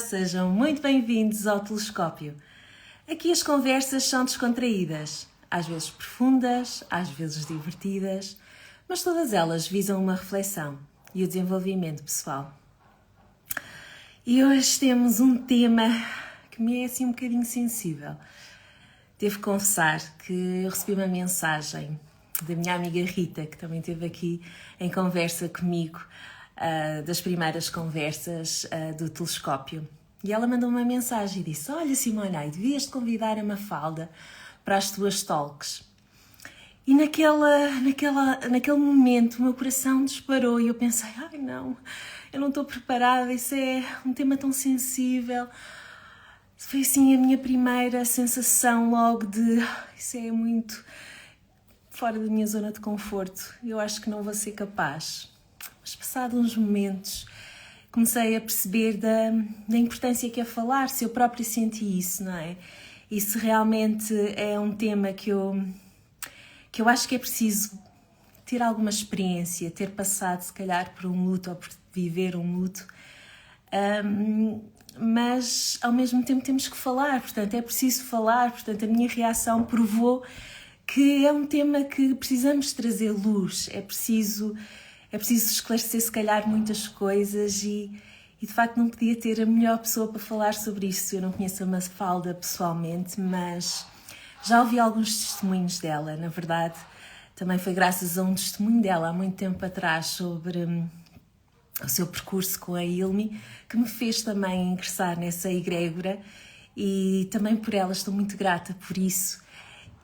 Sejam muito bem-vindos ao Telescópio. Aqui as conversas são descontraídas, às vezes profundas, às vezes divertidas, mas todas elas visam uma reflexão e o desenvolvimento pessoal. E hoje temos um tema que me é assim um bocadinho sensível. Devo confessar que eu recebi uma mensagem da minha amiga Rita, que também esteve aqui em conversa comigo, das primeiras conversas do Telescópio. E ela mandou uma mensagem e disse: olha, Simone, devias-te convidar a Mafalda para as tuas talks. E naquele momento o meu coração disparou e eu pensei: ai não, eu não estou preparada, isso é um tema tão sensível. Foi assim a minha primeira sensação logo de: isso é muito fora da minha zona de conforto, eu acho que não vou ser capaz. Mas passados uns momentos comecei a perceber da importância que é falar, se eu própria senti isso, não é? E se realmente é um tema que eu acho que é preciso ter alguma experiência, ter passado se calhar por um luto ou por viver um luto, mas ao mesmo tempo temos que falar, portanto é preciso falar, portanto a minha reação provou que é um tema que precisamos trazer luz, é preciso esclarecer se calhar muitas coisas e de facto não podia ter a melhor pessoa para falar sobre isto. Eu não conheço a Mafalda pessoalmente, mas já ouvi alguns testemunhos dela. Na verdade, também foi graças a um testemunho dela há muito tempo atrás sobre o seu percurso com a Ilmi que me fez também ingressar nessa egrégora, e também por ela estou muito grata por isso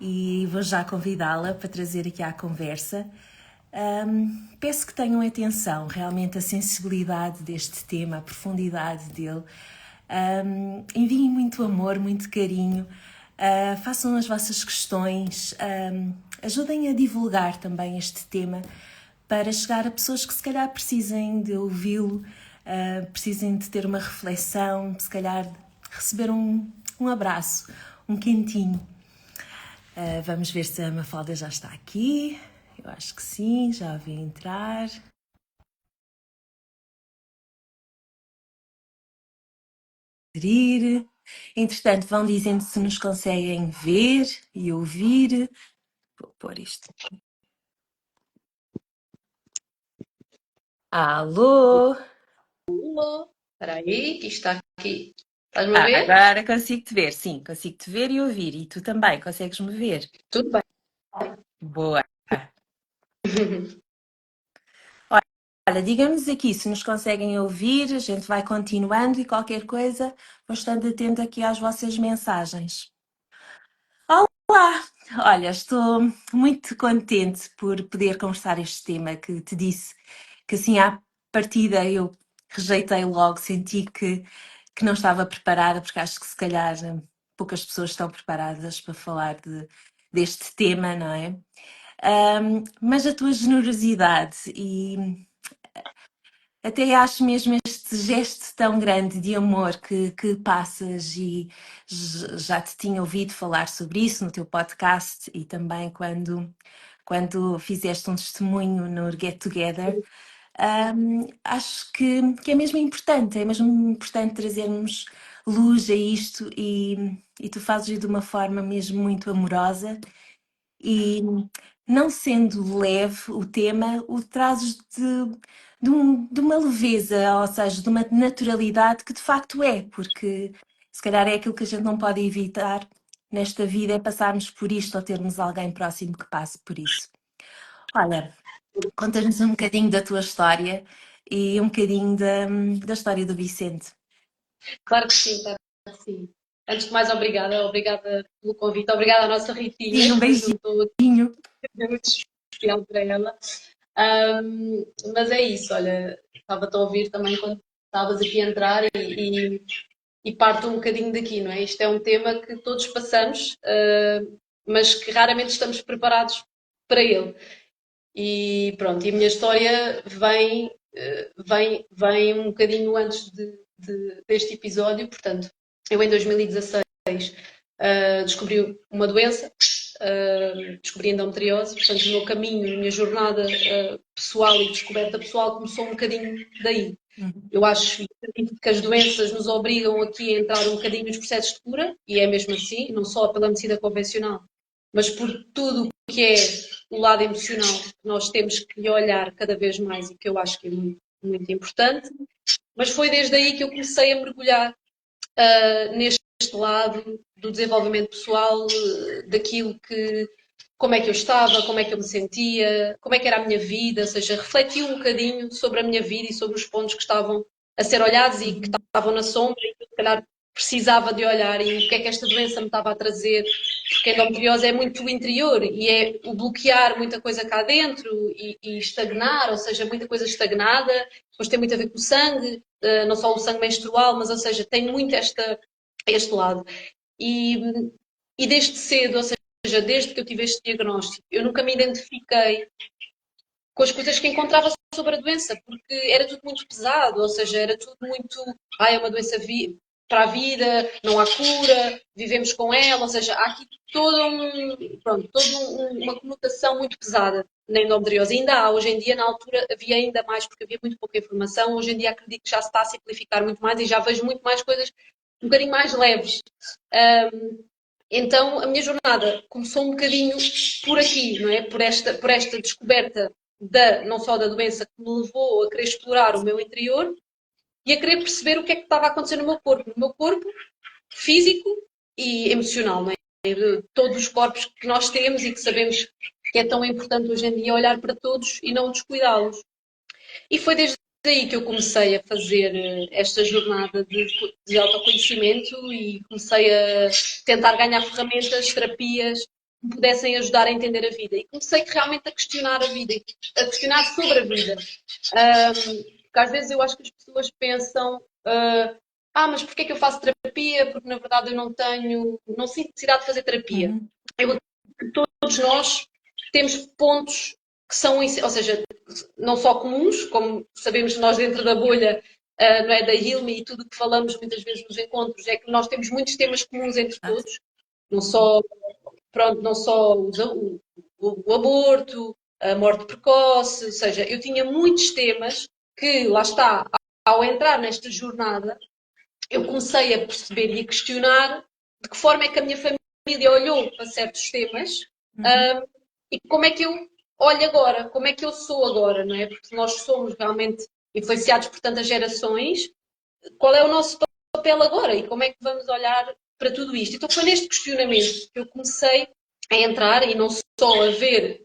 e vou já convidá-la para trazer aqui à conversa. Peço que tenham atenção realmente à sensibilidade deste tema, à profundidade dele. Enviem muito amor, muito carinho, façam as vossas questões, ajudem a divulgar também este tema para chegar a pessoas que se calhar precisem de ouvi-lo, precisem de ter uma reflexão, se calhar receber um abraço, um quentinho. Vamos ver se a Mafalda já está aqui. Eu acho que sim, já a vi entrar. Entretanto, vão dizendo se nos conseguem ver e ouvir. Vou pôr isto. Alô? Alô, espera aí, que está aqui. Estás-me a ver? Agora consigo-te ver, sim, consigo-te ver e ouvir. E tu também, consegues-me ver? Tudo bem. Boa. Olha, digam-nos aqui se nos conseguem ouvir, a gente vai continuando e qualquer coisa, vou estando atento aqui às vossas mensagens. Olá! Olha, estou muito contente por poder conversar este tema que te disse que assim à partida eu rejeitei logo, senti que não estava preparada, porque acho que se calhar poucas pessoas estão preparadas para falar deste tema, não é? Mas a tua generosidade e até acho mesmo este gesto tão grande de amor que passas, e já te tinha ouvido falar sobre isso no teu podcast e também quando fizeste um testemunho no Get Together. Acho que é mesmo importante trazermos luz a isto, e tu fazes de uma forma mesmo muito amorosa. E não sendo leve o tema, o trazes de uma leveza, ou seja, de uma naturalidade que de facto é, porque se calhar é aquilo que a gente não pode evitar nesta vida, é passarmos por isto ou termos alguém próximo que passe por isso. Olha, conta-nos um bocadinho da tua história e um bocadinho da história do Vicente. Claro que sim, claro que sim. Antes de mais, obrigada pelo convite, obrigada à nossa Ritinha, Sim, um que se juntou aqui, beijinho. é muito especial para ela. Mas é isso, olha, estava-te a ouvir também quando estavas aqui a entrar e parto um bocadinho daqui, não é? Isto é um tema que todos passamos, mas que raramente estamos preparados para ele. E pronto, e a minha história vem um bocadinho antes deste episódio. Portanto, eu em 2016 descobri uma doença, descobri endometriose. Portanto, o meu caminho, a minha jornada pessoal e descoberta pessoal começou um bocadinho daí. Uhum. Eu acho que as doenças nos obrigam aqui a entrar um bocadinho nos processos de cura, e é mesmo assim, não só pela medicina convencional, mas por tudo o que é o lado emocional que nós temos que olhar cada vez mais e que eu acho que é muito, muito importante. Mas foi desde aí que eu comecei a mergulhar neste lado do desenvolvimento pessoal, daquilo que, como é que eu estava, como é que eu me sentia, como é que era a minha vida, ou seja, refleti um bocadinho sobre a minha vida e sobre os pontos que estavam a ser olhados e que Uhum. estavam na sombra e que se calhar precisava de olhar e o que é que esta doença me estava a trazer, porque a endometriose é muito o interior e é o bloquear muita coisa cá dentro e estagnar, ou seja, muita coisa estagnada, depois tem muito a ver com o sangue, não só o sangue menstrual, mas ou seja, tem muito este lado. E, e desde cedo, ou seja, desde que eu tive este diagnóstico, eu nunca me identifiquei com as coisas que encontrava sobre a doença, porque era tudo muito pesado, ou seja, era tudo muito, é uma doença para a vida, não há cura, vivemos com ela, ou seja, há aqui uma conotação muito pesada na endometriose. Ainda há, hoje em dia, na altura havia ainda mais, porque havia muito pouca informação, hoje em dia acredito que já se está a simplificar muito mais e já vejo muito mais coisas um bocadinho mais leves. Então, a minha jornada começou um bocadinho por aqui, não é? Por esta descoberta não só da doença que me levou a querer explorar o meu interior e a querer perceber o que é que estava a acontecer no meu corpo físico e emocional, não é? Todos os corpos que nós temos e que sabemos que é tão importante hoje em dia olhar para todos e não descuidá-los. E foi desde aí que eu comecei a fazer esta jornada de autoconhecimento e comecei a tentar ganhar ferramentas, terapias que me pudessem ajudar a entender a vida. E comecei realmente a questionar a vida, a questionar sobre a vida. Porque às vezes eu acho que as pessoas pensam, mas porquê é que eu faço terapia? Porque na verdade eu não sinto necessidade de fazer terapia. Uhum. Eu, todos nós temos pontos que são, ou seja, não só comuns, como sabemos nós dentro da bolha, não é, da Hilme e tudo o que falamos muitas vezes nos encontros, é que nós temos muitos temas comuns entre Exato. todos, não só, pronto, não só o aborto, a morte precoce, ou seja, eu tinha muitos temas que, lá está, ao entrar nesta jornada, eu comecei a perceber e a questionar de que forma é que a minha família olhou para certos temas, Uhum. e como é que eu olho agora, como é que eu sou agora, não é? Porque nós somos realmente influenciados por tantas gerações, qual é o nosso papel agora e como é que vamos olhar para tudo isto? Então foi neste questionamento que eu comecei a entrar e não só a ver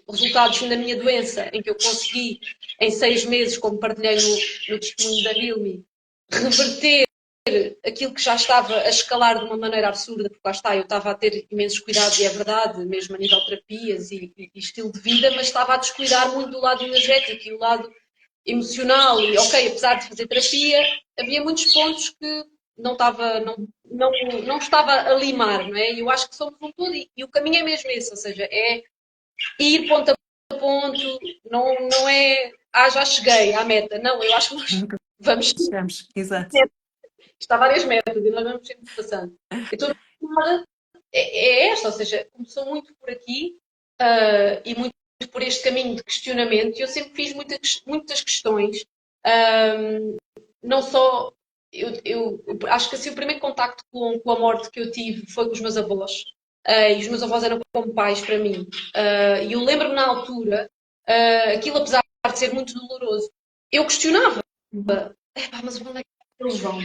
resultados na minha doença, em que eu consegui, em 6 meses, como partilhei no testemunho da Hilmi, reverter aquilo que já estava a escalar de uma maneira absurda, porque lá está, eu estava a ter imensos cuidados, e é verdade, mesmo a nível de terapias e estilo de vida, mas estava a descuidar muito do lado energético e o lado emocional. E, ok, apesar de fazer terapia, havia muitos pontos que não estava a limar, não é? E eu acho que somos um todo, e o caminho é mesmo esse, ou seja, é ir ponto a ponto, não é, já cheguei à meta. Não, eu acho que nós Nunca vamos chegamos. Exato. está várias metas e nós vamos sempre passando. Então, a jornada é esta, ou seja, começou muito por aqui e muito por este caminho de questionamento. E eu sempre fiz muitas questões, não só. Eu acho que assim, o primeiro contacto com a morte que eu tive foi com os meus avós. E os meus avós eram como pais para mim. E eu lembro-me na altura, aquilo apesar de ser muito doloroso, eu questionava. Uhum. Mas onde é que eles vão?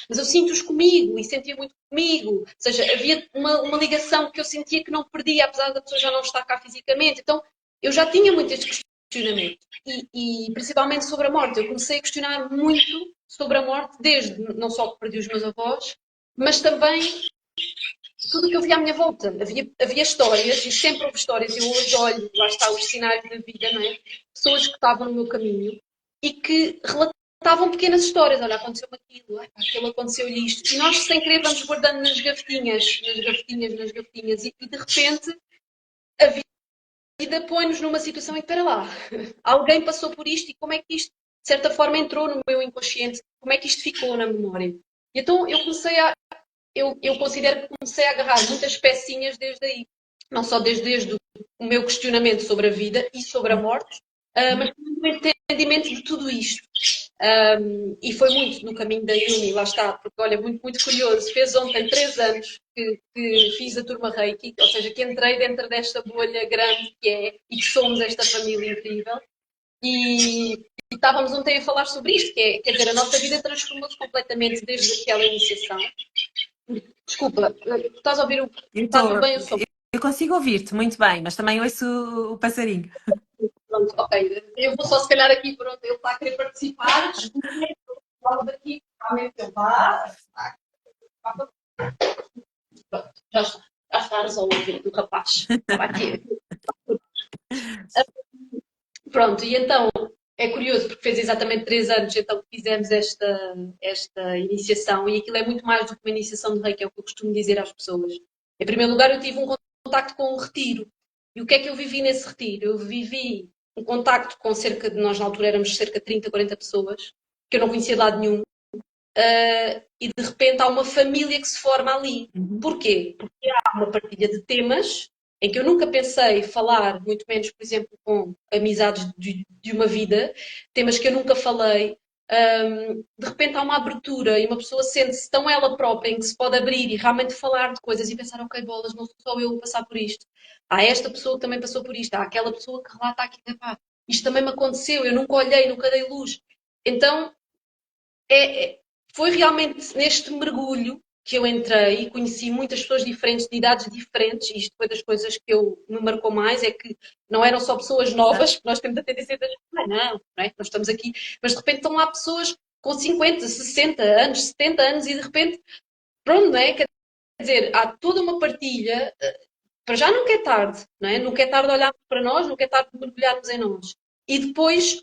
Mas eu sinto-os comigo e sentia muito comigo. Ou seja, havia uma ligação que eu sentia que não perdia, apesar da pessoa já não estar cá fisicamente. Então, eu já tinha muito este questionamento. E principalmente sobre a morte. Eu comecei a questionar muito sobre a morte, desde não só que perdi os meus avós, mas também tudo o que eu via à minha volta. Havia histórias, e sempre houve histórias, e eu hoje olho, lá está, os sinais da vida, não é? Pessoas que estavam no meu caminho e que relatavam pequenas histórias. Olha, aconteceu-me aquilo aconteceu-lhe isto. E nós, sem querer, vamos guardando nas gavetinhas, nas gavetinhas, nas gavetinhas. E de repente, a vida põe-nos numa situação em que, espera lá, alguém passou por isto e como é que isto, de certa forma, entrou no meu inconsciente? Como é que isto ficou na memória? E então eu comecei eu considero que comecei a agarrar muitas pecinhas desde aí. Não só desde o meu questionamento sobre a vida e sobre a morte, mas também o entendimento de tudo isto. E foi muito no caminho da Uni, lá está, porque olha, muito, muito curioso. Fez ontem 3 anos que fiz a turma Reiki, ou seja, que entrei dentro desta bolha grande que é e que somos esta família incrível. E estávamos ontem a falar sobre isto, que é, quer dizer, a nossa vida transformou-se completamente desde aquela iniciação. Desculpa, estás a ouvir o. Eu, Estás a ouvir tô, bem o som? eu consigo ouvir-te muito bem, mas também ouço o passarinho. Pronto, ok. Eu vou só se calhar aqui, pronto, ele está a querer participar. Desculpem, falo daqui, realmente ele está. Pronto, já está resolvido o rapaz. Estava aqui. Pronto, e então é curioso porque fez exatamente 3 anos então que fizemos esta iniciação e aquilo é muito mais do que uma iniciação de reiki, é o que eu costumo dizer às pessoas. Em primeiro lugar, eu tive um contacto com um retiro. E o que é que eu vivi nesse retiro? Eu vivi um contacto com cerca de, nós na altura éramos cerca de 30, 40 pessoas, que eu não conhecia de lado nenhum, e de repente há uma família que se forma ali. Uhum. Porquê? Porque há uma partilha de temas em que eu nunca pensei falar, muito menos, por exemplo, com amizades de uma vida, temas que eu nunca falei. De repente há uma abertura e uma pessoa sente-se tão ela própria em que se pode abrir e realmente falar de coisas e pensar, ok, bolas, não sou só eu a passar por isto. Há esta pessoa que também passou por isto, há aquela pessoa que relata aqui, epá, isto também me aconteceu, eu nunca olhei, nunca dei luz. Então, é, é- foi realmente neste mergulho que eu entrei e conheci muitas pessoas diferentes, de idades diferentes, e isto foi das coisas que me marcou mais, é que não eram só pessoas Exato. novas, que nós temos a tendência de não é? Nós estamos aqui, mas de repente estão lá pessoas com 50, 60 anos, 70 anos, e de repente, pronto, não é? Quer dizer, há toda uma partilha, para já nunca é tarde, não é? Nunca é tarde olharmos para nós, nunca é tarde mergulharmos em nós. E depois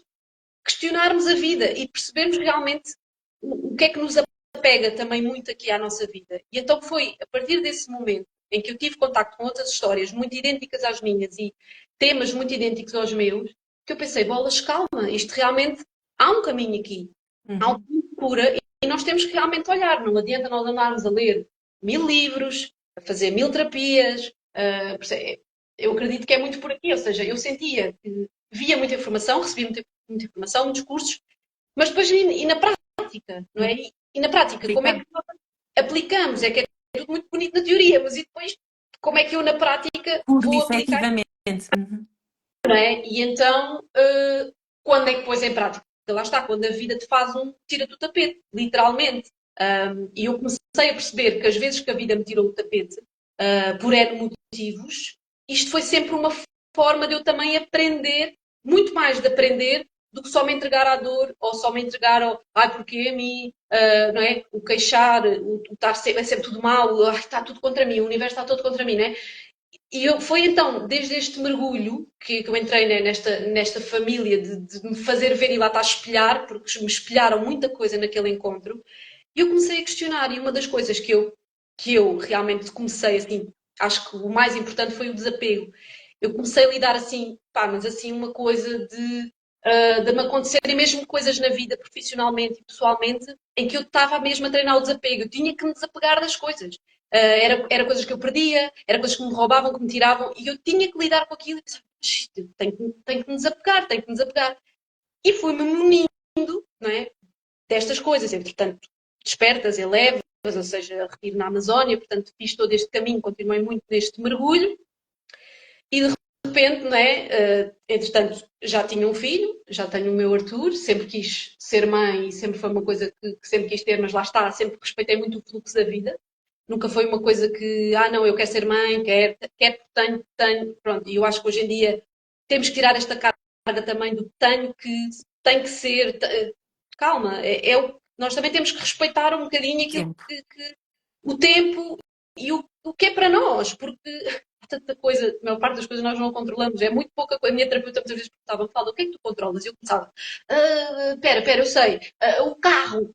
questionarmos a vida e percebermos realmente o que é que nos apega também muito aqui à nossa vida. E então foi a partir desse momento em que eu tive contacto com outras histórias muito idênticas às minhas e temas muito idênticos aos meus, que eu pensei, bolas, calma, isto realmente há um caminho aqui, há um Uhum. caminho de cura e nós temos que realmente olhar, não adianta nós andarmos a ler 1000 livros, a fazer 1000 terapias, eu acredito que é muito por aqui, ou seja, eu sentia que via muita informação, recebia muita informação, muitos cursos, mas depois e na prática, não é? Uhum. E na prática, como é que Aplicamos. nós aplicamos? É que é tudo muito bonito na teoria, mas e depois como é que eu na prática Por vou aplicar, efetivamente. Uhum. não é? E então, quando é que pôs em prática? Lá está, quando a vida te faz tira do tapete, literalmente. E eu comecei a perceber que às vezes que a vida me tirou o tapete, por N motivos, isto foi sempre uma forma de eu também aprender, muito mais de aprender do que só me entregar à dor ou só me entregar ao ai, porque a mim, não é? O queixar, o estar sempre, é sempre tudo mal, ai, está tudo contra mim, o universo está todo contra mim, não é? E foi então, desde este mergulho, que eu entrei, né, nesta família de me fazer ver e lá estar a espelhar, porque me espelharam muita coisa naquele encontro, e eu comecei a questionar. E uma das coisas que eu realmente comecei, assim, acho que o mais importante foi o desapego. Eu comecei a lidar assim, pá, mas assim, uma coisa de me acontecerem mesmo coisas na vida, profissionalmente e pessoalmente, em que eu estava mesmo a treinar o desapego. Eu tinha que me desapegar das coisas. Era coisas que eu perdia, era coisas que me roubavam, que me tiravam, e eu tinha que lidar com aquilo e pensar, tenho que me desapegar, tenho que me desapegar. E fui-me munindo, não é, destas coisas. Entretanto, despertas, elevas, ou seja, retiro na Amazónia, portanto, fiz todo este caminho, continuei muito neste mergulho, e de repente, não é, entretanto, já tinha um filho, já tenho o meu Arthur, sempre quis ser mãe e sempre foi uma coisa que sempre quis ter, mas lá está, sempre respeitei muito o fluxo da vida. Nunca foi uma coisa que, não, eu quero ser mãe, quero, tenho, pronto. E eu acho que hoje em dia temos que tirar esta carga também do tenho que, tem que ser, calma, nós também temos que respeitar um bocadinho aquilo Tempo. o tempo e o que é para nós, porque há tanta coisa, a maior parte das coisas nós não controlamos, é muito pouca coisa. A minha terapeuta muitas vezes perguntava, fala, o que é que tu controlas? E eu começava, pera, eu sei, o carro,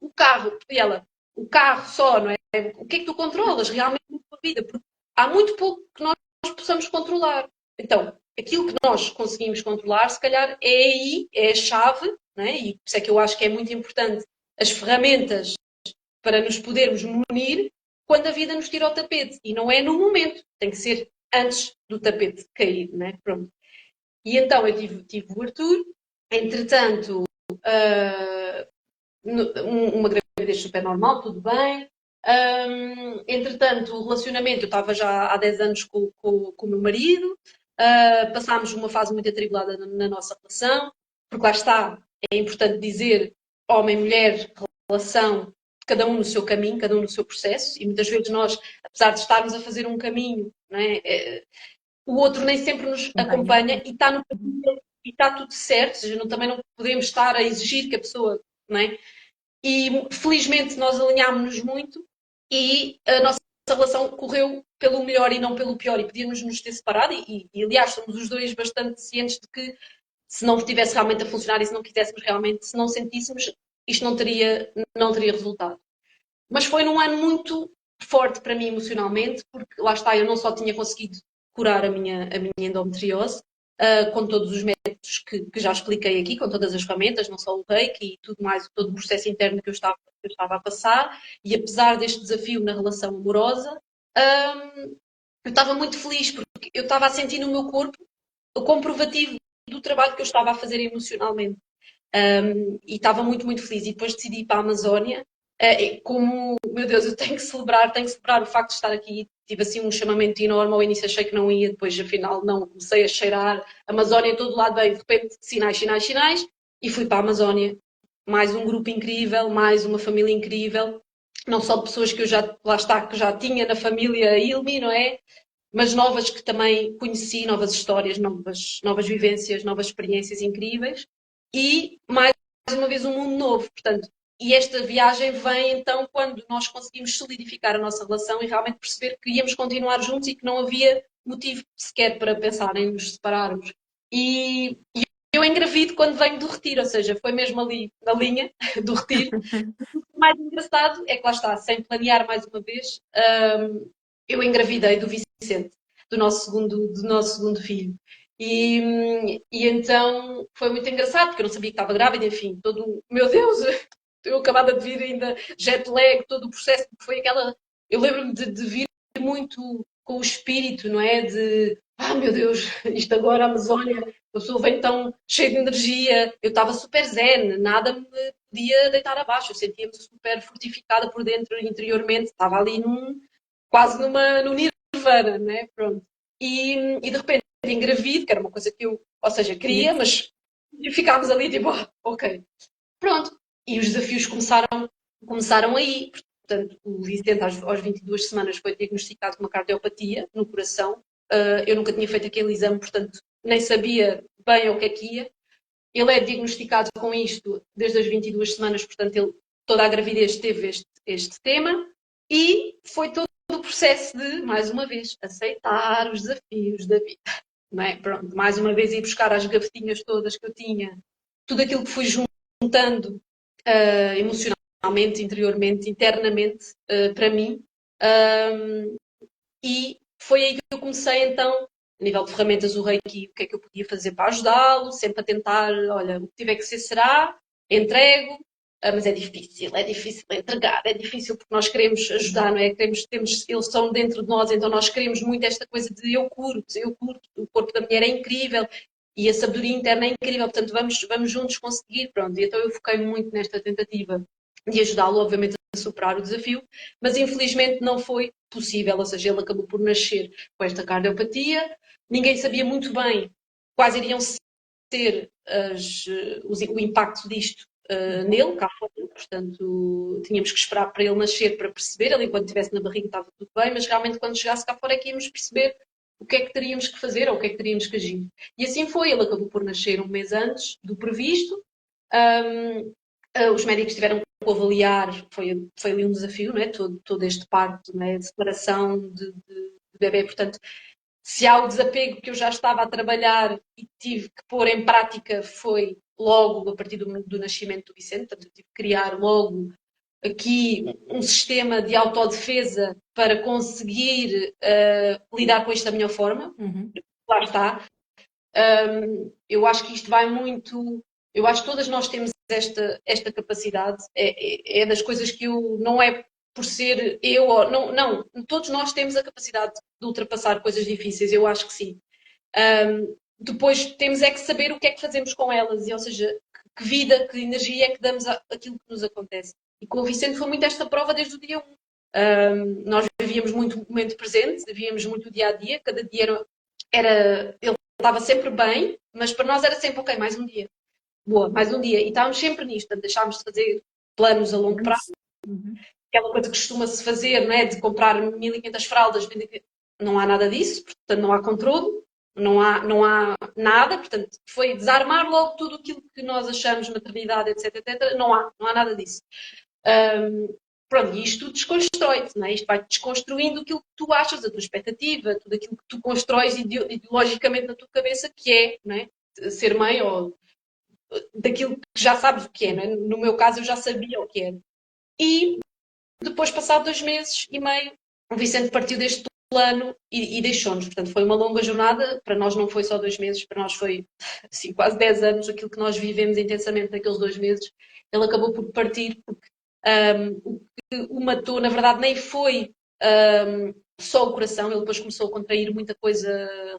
e ela, o carro só, não é? O que é que tu controlas realmente na tua vida? Porque há muito pouco que nós possamos controlar. Então, aquilo que nós conseguimos controlar, se calhar é aí, é a chave, não é? E por isso é que eu acho que é muito importante as ferramentas para nos podermos munir quando a vida nos tira o tapete. E não é no momento, tem que ser antes do tapete cair, né? Pronto. E então eu tive o Arthur, entretanto, uma gravidez super normal, tudo bem. Entretanto, o relacionamento, eu estava já há 10 anos com o meu marido, passámos uma fase muito atribulada na nossa relação, porque lá está, é importante dizer homem-mulher, relação, cada um no seu caminho, cada um no seu processo, e muitas vezes nós, apesar de estarmos a fazer um caminho, não é, o outro nem sempre nos Acompanha. acompanha e está no caminho e está tudo certo, ou seja, também não podemos estar a exigir que a pessoa, não é? E felizmente nós alinhámos-nos muito e a nossa relação correu pelo melhor e não pelo pior, e podíamos nos ter separado, aliás somos os dois bastante cientes de que se não estivesse realmente a funcionar e se não quiséssemos realmente, se não sentíssemos, isto não teria resultado. Mas foi num ano muito forte para mim emocionalmente, porque lá está, eu não só tinha conseguido curar a minha endometriose, com todos os métodos que já expliquei aqui, com todas as ferramentas, não só o reiki e tudo mais, todo o processo interno que eu estava a passar, e apesar deste desafio na relação amorosa, eu estava muito feliz, porque eu estava a sentir no meu corpo o comprovativo do trabalho que eu estava a fazer emocionalmente. E estava muito, muito feliz. E depois decidi ir para a Amazónia. Como, meu Deus, eu tenho que celebrar o facto de estar aqui. Tive assim um chamamento enorme. Ao início achei que não ia, depois afinal não. Comecei a cheirar a Amazónia em todo lado, bem, de repente sinais, sinais, sinais. E fui para a Amazónia. Mais um grupo incrível, mais uma família incrível. Não só de pessoas que eu já, lá está, que já tinha na família Ilmi, não é? Mas novas que também conheci, novas histórias, novas vivências, novas experiências incríveis e mais uma vez um mundo novo. Portanto, e esta viagem vem então quando nós conseguimos solidificar a nossa relação e realmente perceber que íamos continuar juntos e que não havia motivo sequer para pensar em nos separarmos. E eu engravido quando venho do retiro, ou seja, foi mesmo ali na linha do retiro. O mais engraçado é que lá está, sem planear mais uma vez, eu engravidei do Vicente, do nosso segundo filho. E então foi muito engraçado, porque eu não sabia que estava grávida, enfim, meu Deus, eu acabava de vir ainda jet lag, todo o processo, foi aquela. Eu lembro-me de vir muito com o espírito, não é? Meu Deus, isto agora, a Amazónia, a pessoa vem tão cheia de energia, eu estava super zen, nada me podia deitar abaixo, eu sentia-me super fortificada por dentro, interiormente, estava ali quase no nirvana, né? Pronto. E de repente engravido, que era uma coisa que eu, ou seja, queria, mas ficámos ali tipo, ok, pronto. E os desafios começaram aí. Portanto, o Vicente, aos 22 semanas, foi diagnosticado com uma cardiopatia no coração. Eu nunca tinha feito aquele exame, portanto, nem sabia bem o que é que ia. Ele é diagnosticado com isto desde as 22 semanas, portanto, toda a gravidez teve este tema. E foi todo o processo de, mais uma vez, aceitar os desafios da vida. Não é? Pronto, mais uma vez ir buscar as gavetinhas todas que eu tinha, tudo aquilo que fui juntando emocionalmente, interiormente, internamente, para mim. E foi aí que eu comecei então, a nível de ferramentas, o Reiki, o que é que eu podia fazer para ajudá-lo, sempre a tentar, olha, o que tiver que ser será, entrego, mas é difícil entregar, é difícil porque nós queremos ajudar, não é? Eles são dentro de nós, então nós queremos muito esta coisa de eu curto, o corpo da mulher é incrível e a sabedoria interna é incrível, portanto vamos juntos conseguir, pronto. E então eu foquei muito nesta tentativa de ajudá-lo, obviamente, a superar o desafio, mas infelizmente não foi possível, ou seja, ele acabou por nascer com esta cardiopatia, ninguém sabia muito bem quais iriam ser o impacto disto nele, cá fora, portanto tínhamos que esperar para ele nascer para perceber, ele enquanto estivesse na barriga estava tudo bem, mas realmente quando chegasse cá fora é que íamos perceber o que é que teríamos que fazer ou o que é que teríamos que agir. E assim foi, ele acabou por nascer um mês antes do previsto, os médicos tiveram que avaliar, foi ali um desafio, não é? Todo este parto, não é? De separação de bebê, portanto, se há o desapego que eu já estava a trabalhar e tive que pôr em prática foi logo a partir do nascimento do Vicente, portanto, eu tive que criar logo aqui um sistema de autodefesa para conseguir lidar com isto da melhor forma. Uhum. Lá está. Eu acho que isto vai muito. Eu acho que todas nós temos esta capacidade. É das coisas que eu. Não é por ser eu. Não, não. Todos nós temos a capacidade de ultrapassar coisas difíceis. Eu acho que sim. Depois temos é que saber o que é que fazemos com elas. E, ou seja, que vida, que energia é que damos àquilo que nos acontece. E com o Vicente foi muito esta prova desde o dia 1. Nós vivíamos muito o momento presente, vivíamos muito o dia a dia, cada dia ele estava sempre bem, mas para nós era sempre, ok, mais um dia, boa, mais um dia. E estávamos sempre nisto, portanto, deixámos de fazer planos a longo prazo, aquela coisa que costuma-se fazer, não é? De comprar 1500 fraldas, não há nada disso, portanto, não há controle, não há nada, portanto, foi desarmar logo tudo aquilo que nós achamos, maternidade, etc, etc, não há nada disso. Pronto, e isto desconstrói-te, não é? Isto vai desconstruindo aquilo que tu achas, a tua expectativa, tudo aquilo que tu constróis ideologicamente na tua cabeça, que é, não é? Ser mãe, ou daquilo que já sabes o que é, não é? No meu caso, eu já sabia o que era. E depois, passado 2 meses e meio, o Vicente partiu deste plano e deixou-nos. Portanto, foi uma longa jornada. Para nós não foi só 2 meses, para nós foi assim, quase 10 anos. Aquilo que nós vivemos intensamente naqueles 2 meses. Ele acabou por partir porque o que o matou, na verdade, nem foi só o coração. Ele depois começou a contrair muita coisa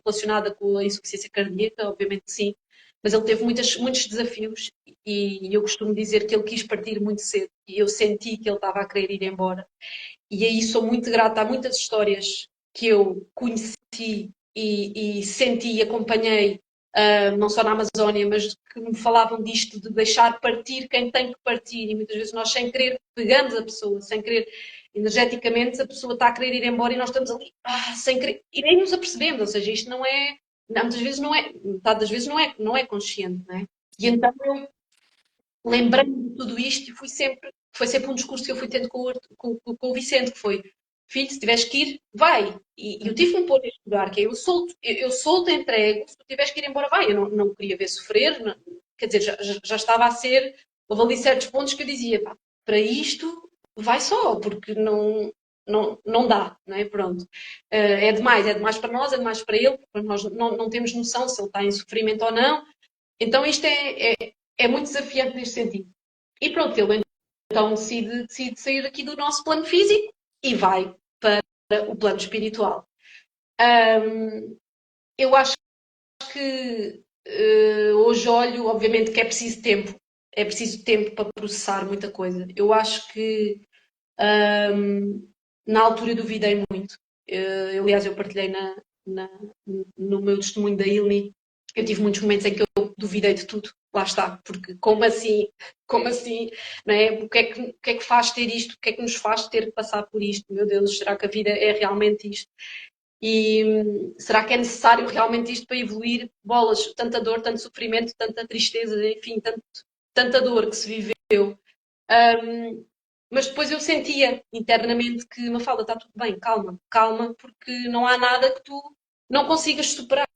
relacionada com a insuficiência cardíaca, obviamente sim. Mas ele teve muitos desafios e eu costumo dizer que ele quis partir muito cedo e eu senti que ele estava a querer ir embora. E aí sou muito grata a muitas histórias que eu conheci e senti e acompanhei, não só na Amazónia, mas que me falavam disto, de deixar partir quem tem que partir. E muitas vezes nós, sem querer, pegamos a pessoa, sem querer, energeticamente, a pessoa está a querer ir embora e nós estamos ali, sem querer, e nem nos apercebemos. Ou seja, isto não é, muitas vezes não é, metade das vezes não é consciente, não é? E então eu lembrei-me de tudo isto e foi sempre um discurso que eu fui tendo com o Vicente, que foi, filho, se tiveres que ir, vai. E eu tive que me pôr neste lugar, que é, eu solto, entrego, se tu tiveres que ir embora, vai. Eu não queria ver sofrer, não, quer dizer, já estava a ser, houve ali certos pontos que eu dizia, pá, para isto, vai só, porque não dá, não é? Pronto. É demais para nós, é demais para ele, porque nós não temos noção se ele está em sofrimento ou não. Então isto é muito desafiante neste sentido. E pronto, ele então decide sair aqui do nosso plano físico e vai para o plano espiritual. Eu acho que hoje olho, obviamente, que é preciso tempo. É preciso tempo para processar muita coisa. Eu acho que na altura duvidei muito. Aliás, eu partilhei no meu testemunho da ILNI. Eu tive muitos momentos em que eu duvidei de tudo. Lá está, porque como assim? Como assim? Não é? O que é que faz ter isto? O que é que nos faz ter que passar por isto? Meu Deus, será que a vida é realmente isto? E será que é necessário realmente isto para evoluir? Bolas, tanta dor, tanto sofrimento, tanta tristeza, enfim, tanta dor que se viveu. Mas depois eu sentia internamente que, Mafalda, está tudo bem, calma, calma, porque não há nada que tu não consigas superar.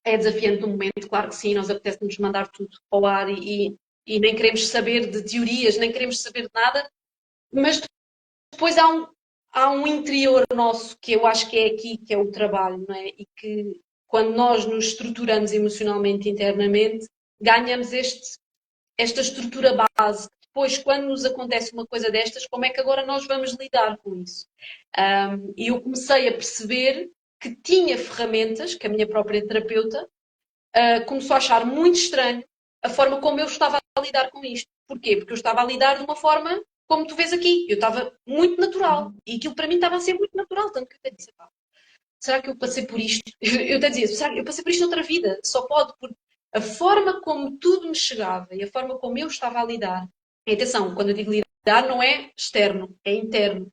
É desafiante no momento, claro que sim, nós apetece-nos mandar tudo ao ar e nem queremos saber de teorias, nem queremos saber de nada, mas depois há um interior nosso que eu acho que é aqui, que é o trabalho, não é? E que quando nós nos estruturamos emocionalmente internamente, ganhamos esta estrutura base. Depois, quando nos acontece uma coisa destas, como é que agora nós vamos lidar com isso? E eu comecei a perceber que tinha ferramentas, que a minha própria terapeuta começou a achar muito estranho a forma como eu estava a lidar com isto. Porquê? Porque eu estava a lidar de uma forma como tu vês aqui. Eu estava muito natural. E aquilo para mim estava a ser muito natural. Tanto que eu até disse, pá, será que eu passei por isto? Eu até dizia, será que eu passei por isto noutra vida? Só pode, porque a forma como tudo me chegava e a forma como eu estava a lidar. E atenção, quando eu digo lidar, não é externo, é interno.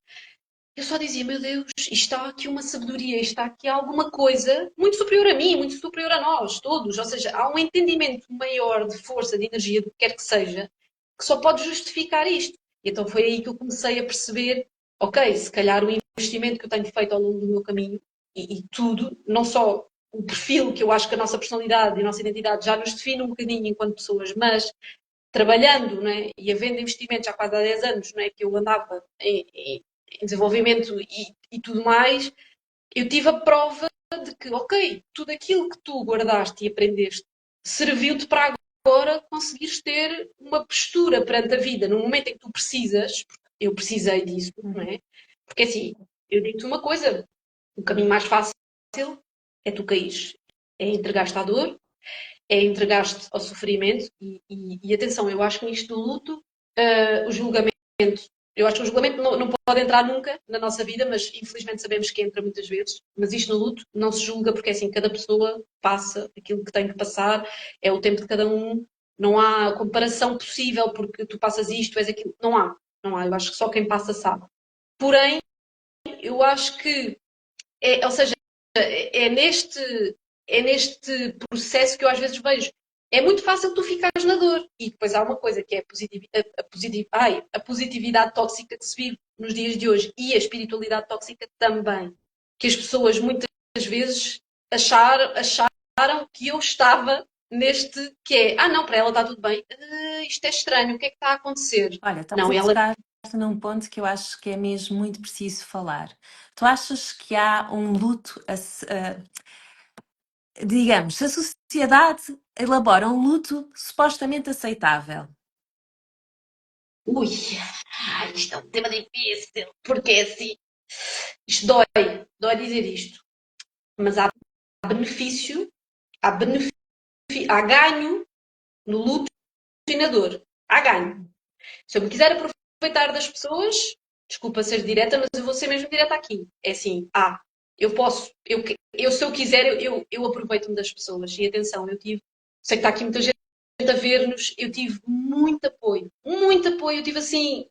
Eu só dizia, meu Deus, isto está aqui uma sabedoria, isto está aqui alguma coisa muito superior a mim, muito superior a nós, todos. Ou seja, há um entendimento maior de força, de energia, do que quer que seja, que só pode justificar isto. E então foi aí que eu comecei a perceber, ok, se calhar o investimento que eu tenho feito ao longo do meu caminho e tudo, não só o perfil que eu acho que a nossa personalidade e a nossa identidade já nos define um bocadinho enquanto pessoas, mas trabalhando, não é? E havendo investimentos há quase há 10 anos, não é? Que eu andava em desenvolvimento e tudo mais, eu tive a prova de que, ok, tudo aquilo que tu guardaste e aprendeste serviu-te para agora conseguires ter uma postura perante a vida no momento em que tu precisas, eu precisei disso, não é? Porque assim, eu digo-te uma coisa, o caminho mais fácil é tu caíres, é entregar-te à dor, é entregar-te ao sofrimento e atenção, eu acho que nisto do luto, o julgamento, eu acho que o julgamento não pode entrar nunca na nossa vida, mas infelizmente sabemos que entra muitas vezes, mas isto no luto não se julga porque assim, cada pessoa passa aquilo que tem que passar, é o tempo de cada um, não há comparação possível porque tu passas isto, tu és aquilo, não há, eu acho que só quem passa sabe. Porém, eu acho que, ou seja, é neste, é neste processo que eu às vezes vejo. É muito fácil tu ficares na dor. E depois há uma coisa que é a positividade tóxica que se vive nos dias de hoje e a espiritualidade tóxica também. Que as pessoas muitas vezes acharam que eu estava neste que é, não, para ela está tudo bem. Isto é estranho, o que é que está a acontecer? Olha, estás Não, a ela tocar num ponto que eu acho que é mesmo muito preciso falar. Tu achas que há um luto, digamos, se a sociedade elabora um luto supostamente aceitável? ui, isto é um tema difícil, porque é assim, isto dói dizer isto, mas benefício, há benefício, há ganho no luto e na dor. Há ganho. Se eu me quiser aproveitar das pessoas, desculpa ser direta, mas eu vou ser mesmo direta aqui. É assim, eu posso, se eu quiser, eu aproveito-me das pessoas. E atenção, sei que está aqui muita gente a ver-nos, eu tive muito apoio, eu tive assim,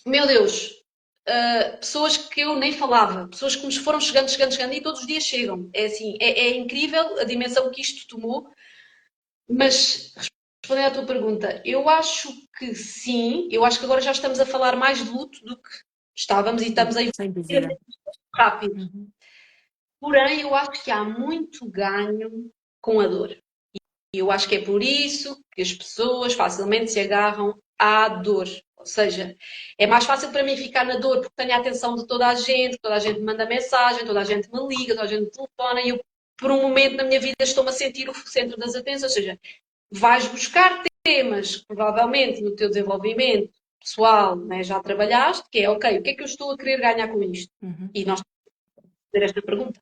meu Deus, pessoas que eu nem falava, pessoas que nos foram chegando e todos os dias chegam. É assim, é incrível a dimensão que isto tomou, mas respondendo à tua pergunta, eu acho que sim, eu acho que agora já estamos a falar mais de luto do que estávamos e Sim, estamos a ir sem dúvida. rápido. Uhum. Porém, eu acho que há muito ganho com a dor. E eu acho que é por isso que as pessoas facilmente se agarram à dor. Ou seja, é mais fácil para mim ficar na dor porque tenho a atenção de toda a gente me manda mensagem, toda a gente me liga, toda a gente me telefona e eu, por um momento na minha vida, estou-me a sentir o centro das atenções. Ou seja, vais buscar temas que provavelmente no teu desenvolvimento pessoal, né, já trabalhaste, que é, ok, o que é que eu estou a querer ganhar com isto? Uhum. E nós temos que fazer esta pergunta.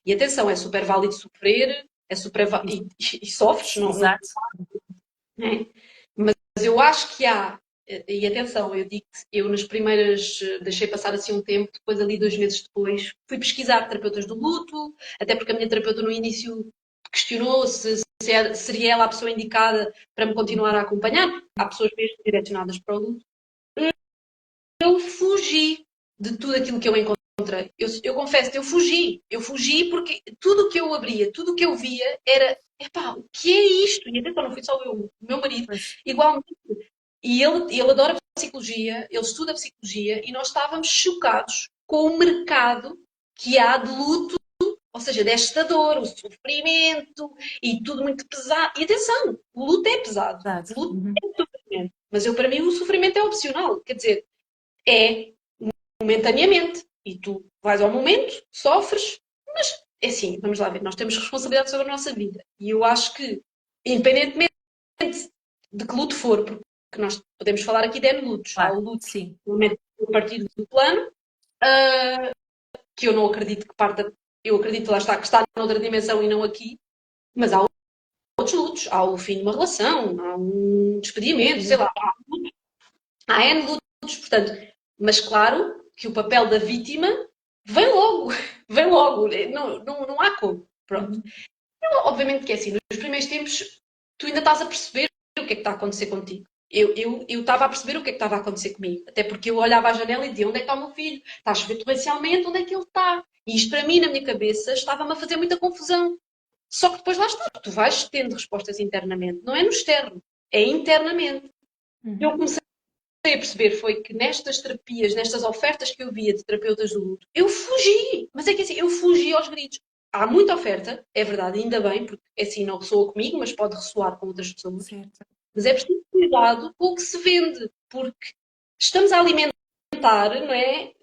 E atenção, é super válido sofrer, e sofres, não, Exato. né? Mas eu acho que há, e atenção, eu digo que eu nas primeiras, deixei passar assim um tempo, depois ali 2 meses depois, fui pesquisar terapeutas do luto, até porque a minha terapeuta no início questionou se seria ela a pessoa indicada para me continuar a acompanhar. Há pessoas mesmo direcionadas para o luto. Eu fugi de tudo aquilo que eu encontrei. Eu confesso, eu fugi porque tudo o que eu abria, tudo o que eu via era, epá, o que é isto? E atenção, não fui só eu, o meu marido, Pois, igualmente. E ele adora psicologia, ele estuda psicologia e nós estávamos chocados com o mercado que há de luto, ou seja, desta dor, o sofrimento e tudo muito pesado. E atenção, o luto é pesado, exato. o luto Uhum. é sofrimento. Mas para mim, o sofrimento é opcional, quer dizer, é momentaneamente. E tu vais ao momento, sofres, mas é assim, vamos lá ver, nós temos responsabilidade sobre a nossa vida. E eu acho que, independentemente de que luto for, porque nós podemos falar aqui de N lutos. Há Claro, o luto sim. no momento do partido do plano, que eu não acredito que parta, eu acredito lá está, que está noutra dimensão e não aqui, mas há outros lutos. Há o fim de uma relação, há um despedimento, sei Sim. lá, há N lutos, portanto, mas claro que o papel da vítima vem logo, vem logo, não há como. Pronto. Uhum. Obviamente que é assim, nos primeiros tempos tu ainda estás a perceber o que é que está a acontecer contigo. Eu estava a perceber o que é que estava a acontecer comigo. Até porque eu olhava à janela e dizia: onde é que está o meu filho? Está a chover torrencialmente, onde é que ele está? E isto para mim, na minha cabeça, estava-me a fazer muita confusão. Só que depois lá está, tu vais tendo respostas internamente. Não é no externo, é internamente. Eu Uhum. comecei a perceber foi que nestas terapias, nestas ofertas que eu via de terapeutas do luto, eu fugi. Mas é que assim, eu fugi aos gritos. Há muita oferta, é verdade, ainda bem, porque assim não ressoa comigo, mas pode ressoar com outras pessoas. Certo. Mas é preciso cuidado com o que se vende, porque estamos a alimentar, não é?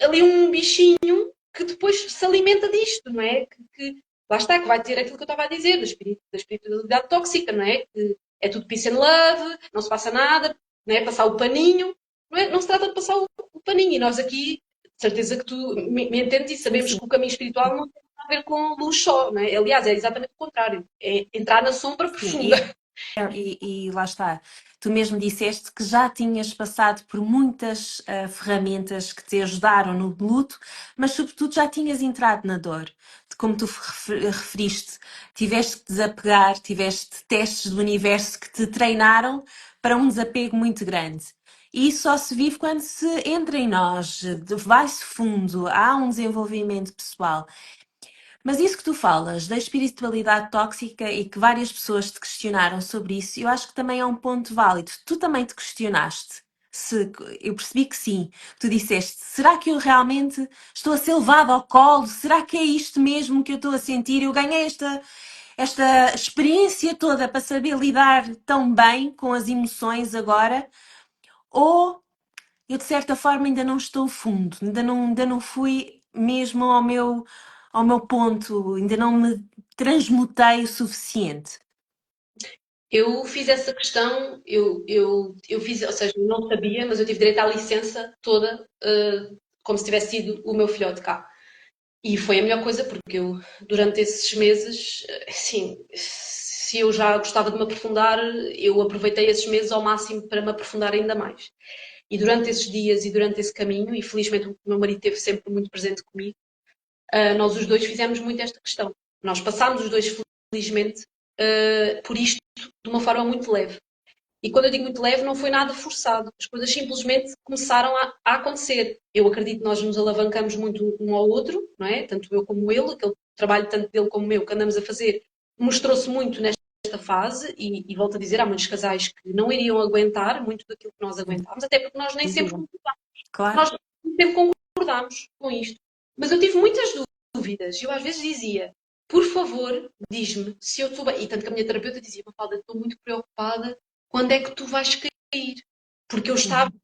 Ali um bichinho que depois se alimenta disto, não é? Lá está, que vai ter aquilo que eu estava a dizer, da espiritualidade tóxica, não é? Que é tudo peace and love, não se passa nada, não é? Passar o paninho, não, é? Não se trata de passar o paninho. E nós aqui, de certeza que tu me entendes e Sim, sabemos sim. que o caminho espiritual não tem. ver com luz só, não é? Aliás, é exatamente o contrário. É entrar na sombra Sim, profunda. e lá está. Tu mesmo disseste que já tinhas passado por muitas ferramentas que te ajudaram no luto, mas sobretudo já tinhas entrado na dor. Como tu referiste, tiveste que desapegar, tiveste testes do universo que te treinaram para um desapego muito grande. E isso só se vive quando se entra em nós, vai-se fundo, há um desenvolvimento pessoal. Mas isso que tu falas da espiritualidade tóxica e que várias pessoas te questionaram sobre isso, eu acho que também é um ponto válido. Tu também te questionaste. Se, eu percebi que sim. Tu disseste: será que eu realmente estou a ser levada ao colo? Será que é isto mesmo que eu estou a sentir? Eu ganhei esta experiência toda para saber lidar tão bem com as emoções agora? Ou eu de certa forma ainda não estou fundo, ainda não fui mesmo ao meu ponto, ainda não me transmutei o suficiente. Eu fiz essa questão, eu fiz, ou seja, não sabia, mas eu tive direito à licença toda, como se tivesse sido o meu filhote cá. E foi a melhor coisa, porque eu, durante esses meses, assim, se eu já gostava de me aprofundar, eu aproveitei esses meses ao máximo para me aprofundar ainda mais. E durante esses dias e durante esse caminho, e felizmente o meu marido esteve sempre muito presente comigo, nós os dois fizemos muito esta questão. Nós passámos os dois, felizmente, por isto de uma forma muito leve. E quando eu digo muito leve, não foi nada forçado. As coisas simplesmente começaram a acontecer. Eu acredito que nós nos alavancamos muito um ao outro, não é? Tanto eu como ele, aquele trabalho tanto dele como meu que andamos a fazer, mostrou-se muito nesta fase. E volto a dizer, há muitos casais que não iriam aguentar muito daquilo que nós aguentámos, até porque nós nem sempre Dúvida. concordámos. Claro. Nós nem sempre concordámos com isto. Mas eu tive muitas dúvidas. Eu às vezes dizia, por favor, diz-me se eu estou bem. E tanto que a minha terapeuta dizia, Mafalda, estou muito preocupada, quando é que tu vais cair? Porque eu estava Uhum.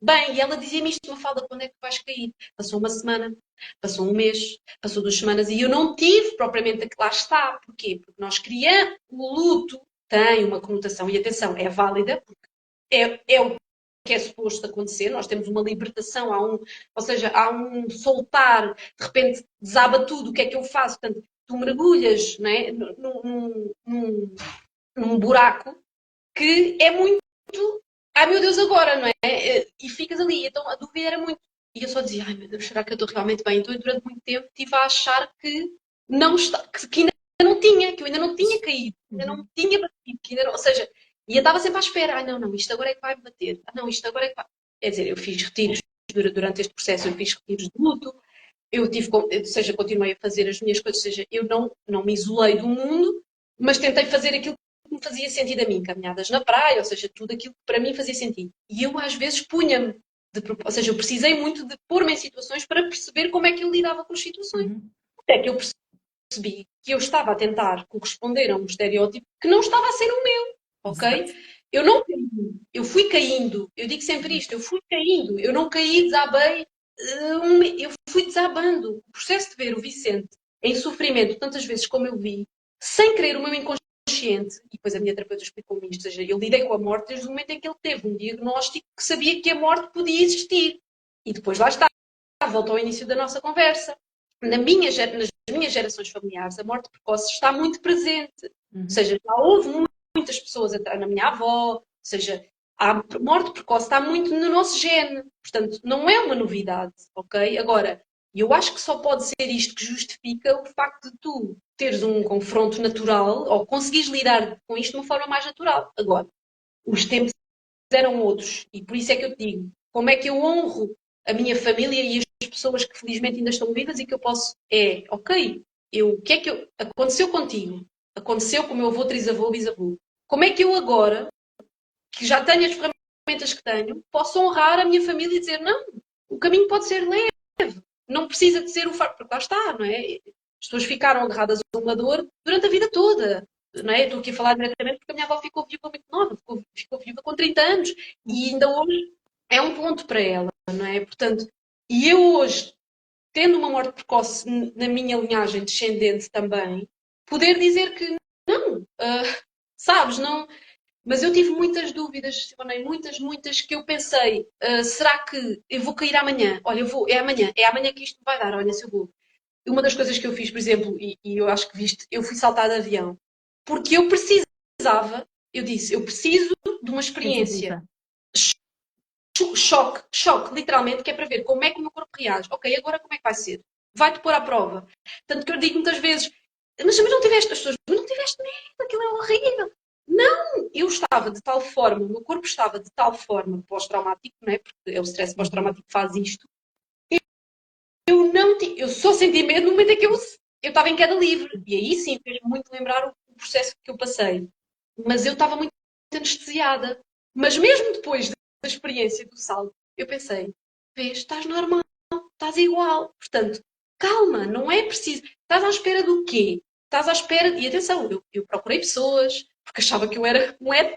bem, e ela dizia-me isto, Mafalda, quando é que tu vais cair? Passou uma semana, passou um mês, passou 2 semanas, e eu não tive propriamente a que lá está. Porquê? Porque nós criamos, o luto tem uma conotação, e atenção, é válida, porque é o que é suposto acontecer, nós temos uma libertação, ou seja, há um soltar, de repente desaba tudo, o que é que eu faço? Portanto, tu mergulhas, não é, num buraco que é muito, ai meu Deus, agora, não é? E ficas ali, então a dúvida era muito. E eu só dizia, ai meu Deus, será que eu estou realmente bem? Então, durante muito tempo, estive a achar que não está, que ainda não tinha, que eu ainda não tinha caído, ainda não Uhum. tinha batido, que ainda não, ou seja, e eu estava sempre à espera, ai não, não, isto agora é que vai bater, ah não, isto agora é que vai. Quer dizer, eu fiz retiros durante este processo, eu fiz retiros de luto, eu tive, ou seja, continuei a fazer as minhas coisas, ou seja, eu não me isolei do mundo, mas tentei fazer aquilo que me fazia sentido a mim, caminhadas na praia, ou seja, tudo aquilo que para mim fazia sentido. E eu às vezes punha-me, ou seja, eu precisei muito de pôr-me em situações para perceber como é que eu lidava com as situações. Uhum. Até que eu percebi que eu estava a tentar corresponder a um estereótipo que não estava a ser o meu, Exato. ok? Eu não caí, eu fui caindo. Eu digo sempre isto, eu fui caindo. Eu não caí, desabei, eu fui desabando. O processo de ver o Vicente em sofrimento tantas vezes como eu vi, sem querer o meu inconsciente, e depois a minha terapeuta explicou-me isto, ou seja, eu lidei com a morte desde o momento em que ele teve um diagnóstico que sabia que a morte podia existir. E depois lá está, volta ao início da nossa conversa. Nas minhas gerações familiares, a morte precoce está muito presente. Ou Uhum. seja, já houve muitas pessoas na minha avó, ou seja, a morte precoce está muito no nosso gene. Portanto, não é uma novidade, ok? Agora, eu acho que só pode ser isto que justifica o facto de tu teres um confronto natural ou conseguires lidar com isto de uma forma mais natural. Agora, os tempos eram outros e por isso é que eu te digo, como é que eu honro a minha família e as pessoas que felizmente ainda estão vivas e que eu posso, ok, o que é que aconteceu contigo? Aconteceu com o meu avô, trisavô, bisavô. Como é que eu agora, que já tenho as ferramentas que tenho, posso honrar a minha família e dizer, não, o caminho pode ser leve, não precisa de ser o fardo, porque lá está, não é? As pessoas ficaram agarradas a uma dor durante a vida toda. Não é? Estou aqui a falar diretamente porque a minha avó ficou viúva muito nova, ficou viúva com 30 anos e ainda hoje é um ponto para ela, não é? Portanto, e eu hoje, tendo uma morte precoce na minha linhagem descendente também, poder dizer que não, sabes, não. Mas eu tive muitas dúvidas, Silvanei, muitas, que eu pensei, será que eu vou cair amanhã? Olha, eu vou, é amanhã que isto vai dar, olha se eu vou. uma das coisas que eu fiz, por exemplo, e eu acho que viste, eu fui saltar de avião. Porque eu precisava, eu disse, eu preciso de uma Sente experiência. viva. Choque, literalmente, que é para ver como é que o meu corpo reage. Ok, agora como é que vai ser? Vai-te pôr à prova. Tanto que eu digo muitas vezes, mas não tiveste, as pessoas, mas não tiveste medo, aquilo é horrível. Não, eu estava de tal forma, o meu corpo estava de tal forma pós-traumático, não é? Porque é o stress Uhum. pós-traumático que faz isto. Eu não eu só senti medo no momento em que eu estava em queda livre. E aí sim fez muito lembrar o processo que eu passei. Mas eu estava muito anestesiada. Mas mesmo depois da experiência do salto, eu pensei, vês, estás normal, estás igual. Portanto, calma, não é preciso. Estás à espera do quê? Estás à espera. E atenção, eu procurei pessoas, porque achava que eu era um ET,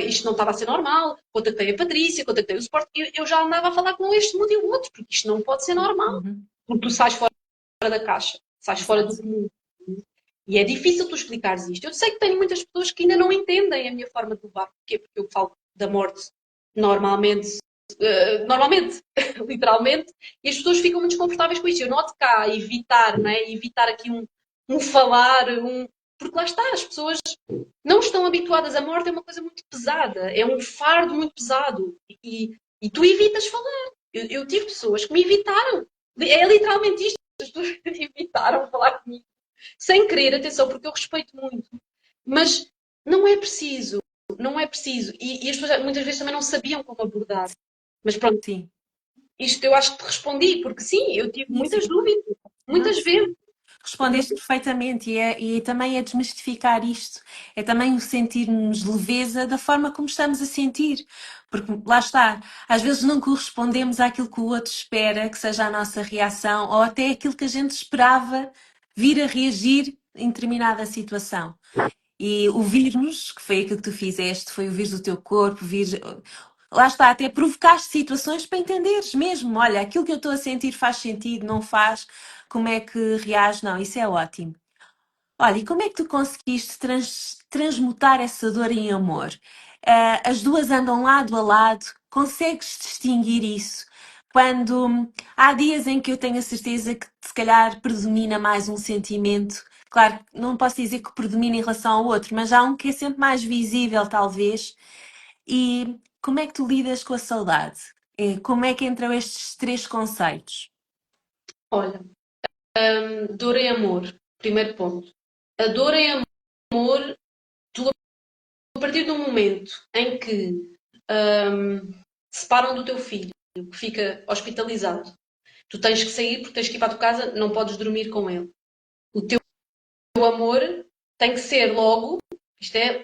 isto não estava a ser normal. Contactei a Patrícia, contactei o Sport. Eu já andava a falar com este mundo e o outro, porque isto não pode ser normal. Uhum. Porque tu sais fora da caixa, sais fora do Exato. comum. E é difícil tu explicares isto. Eu sei que tenho muitas pessoas que ainda não entendem a minha forma de levar. Porquê? Porque eu falo da morte normalmente, normalmente, literalmente, e as pessoas ficam muito desconfortáveis com isto. Eu noto cá a evitar, não é? Evitar aqui um falar, porque lá está, as pessoas não estão habituadas. A morte é uma coisa muito pesada, é um fardo muito pesado. E tu evitas falar. Eu tive pessoas que me evitaram. É literalmente isto. As pessoas evitaram falar comigo sem querer, atenção, porque eu respeito muito, mas não é preciso, não é preciso. E as pessoas muitas vezes também não sabiam como abordar. Mas pronto, Sim. isto eu acho que te respondi, porque sim, eu tive Sim, muitas sim. dúvidas, Não, muitas vezes. respondeste perfeitamente e também é desmistificar isto, é também o sentirmos leveza da forma como estamos a sentir, porque lá está, às vezes não correspondemos àquilo que o outro espera que seja a nossa reação ou até aquilo que a gente esperava vir a reagir em determinada situação. E ouvir-nos, que foi aquilo que tu fizeste, foi ouvir o teu corpo, ouvir. Lá está, até provocaste situações para entenderes mesmo. Olha, aquilo que eu estou a sentir faz sentido, não faz, como é que reage? Não, isso é ótimo. Olha, e como é que tu conseguiste transmutar essa dor em amor? As duas andam lado a lado, consegues distinguir isso? Quando há dias em que eu tenho a certeza que se calhar predomina mais um sentimento, claro, não posso dizer que predomina em relação ao outro, mas há um que é sempre mais visível, talvez. E como é que tu lidas com a saudade? Como é que entram estes três conceitos? Olha, dor é amor, primeiro ponto. A dor é amor, tu a partir do momento em que se separam do teu filho, que fica hospitalizado, tu tens que sair porque tens que ir para a tua casa, não podes dormir com ele. O teu amor tem que ser logo,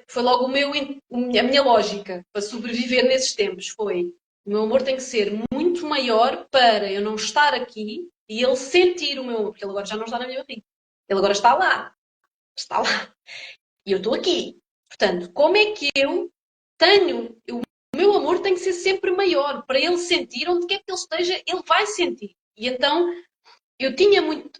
foi logo a minha lógica para sobreviver nesses tempos. Foi o meu amor tem que ser muito maior para eu não estar aqui e ele sentir o meu amor, porque ele agora já não está na minha barriga. Ele agora está lá. E eu estou aqui. Portanto, como é que eu tenho. O meu amor tem que ser sempre maior para ele sentir onde quer que ele esteja, ele vai sentir. E então eu tinha muito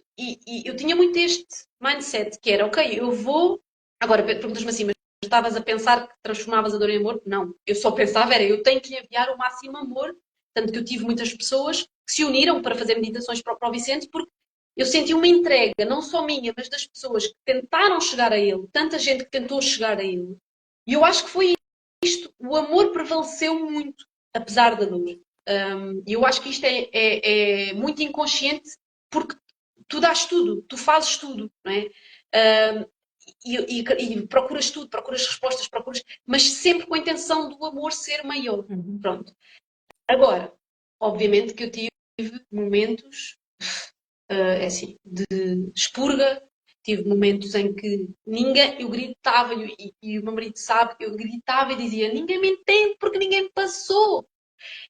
este mindset que era, ok, eu vou. Agora perguntas-me assim, mas estavas a pensar que transformavas a dor em amor? Não, eu só pensava, era, eu tenho que lhe enviar o máximo amor. Tanto que eu tive muitas pessoas que se uniram para fazer meditações para o Vicente, porque eu senti uma entrega, não só minha, mas das pessoas que tentaram chegar a ele, tanta gente que tentou chegar a ele. E eu acho que foi isto, o amor prevaleceu muito, apesar da dor. E eu acho que isto é muito inconsciente porque tu dás tudo, tu fazes tudo, não é? Um, e procuras tudo, procuras respostas, mas sempre com a intenção do amor ser maior. Uhum. Pronto. Agora, obviamente que eu tive momentos assim, de expurga, tive momentos em que eu gritava, e o meu marido sabe, eu gritava e dizia: ninguém me entende porque ninguém me passou.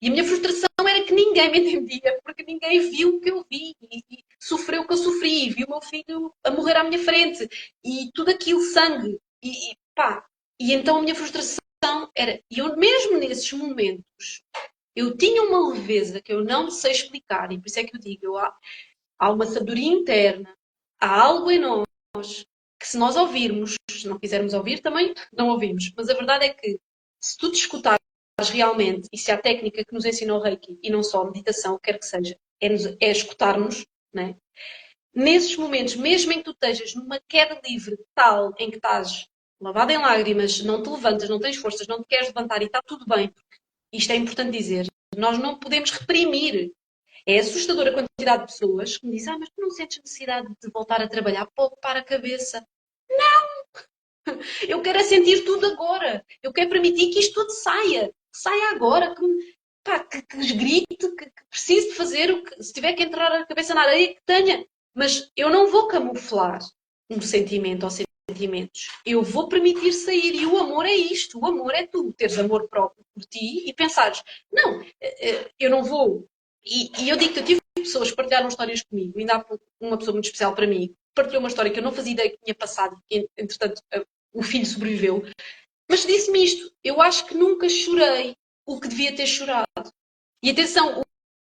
E a minha frustração era que ninguém me entendia, porque ninguém viu o que eu vi e sofreu o que eu sofri, e viu o meu filho a morrer à minha frente e tudo aquilo, sangue. Pá, e então a minha frustração era, e eu mesmo nesses momentos, eu tinha uma leveza que eu não sei explicar, e por isso é que eu digo, há uma sabedoria interna, há algo em nós que se nós ouvirmos, se não quisermos ouvir também, não ouvimos. Mas a verdade é que se tu te escutares realmente, e se há técnica que nos ensinou o Reiki, e não só a meditação, quer que seja, é escutar-nos, né? nesses momentos, mesmo em que tu estejas numa queda livre tal, em que estás lavada em lágrimas, não te levantas, não tens forças, não te queres levantar e está tudo bem, porque isto é importante dizer, nós não podemos reprimir. É assustadora a quantidade de pessoas que me dizem, mas tu não sentes necessidade de voltar a trabalhar para ocupar a cabeça. Eu quero é sentir tudo agora. Eu quero permitir que isto tudo saia. Que saia agora, que grite, que precise de fazer o que, se tiver que entrar a cabeça na areia, que tenha. Mas eu não vou camuflar um sentimento ou sentimentos. Eu vou permitir sair. E o amor é isto. O amor é tu teres amor próprio por ti e pensares, não, eu não vou. E eu digo que eu tive pessoas que partilharam histórias comigo. Ainda há pouco, uma pessoa muito especial para mim partilhou uma história que eu não fazia ideia que tinha passado. Que, entretanto, o filho sobreviveu. Mas disse-me isto, eu acho que nunca chorei o que devia ter chorado. E atenção,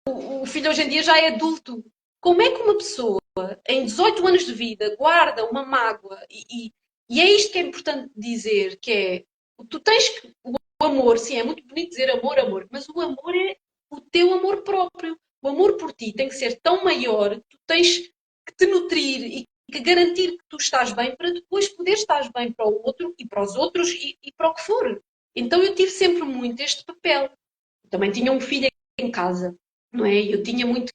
o filho hoje em dia já é adulto. Como é que uma pessoa, em 18 anos de vida, guarda uma mágoa? E é isto que é importante dizer, que é, tu tens que, o amor, sim, é muito bonito dizer amor, amor, mas o amor é o teu amor próprio. O amor por ti tem que ser tão maior, tu tens que te nutrir e que garantir que tu estás bem para depois poder estar bem para o outro e para os outros e para o que for. Então eu tive sempre muito este papel. Também tinha um filho em casa, não é? Eu tinha muito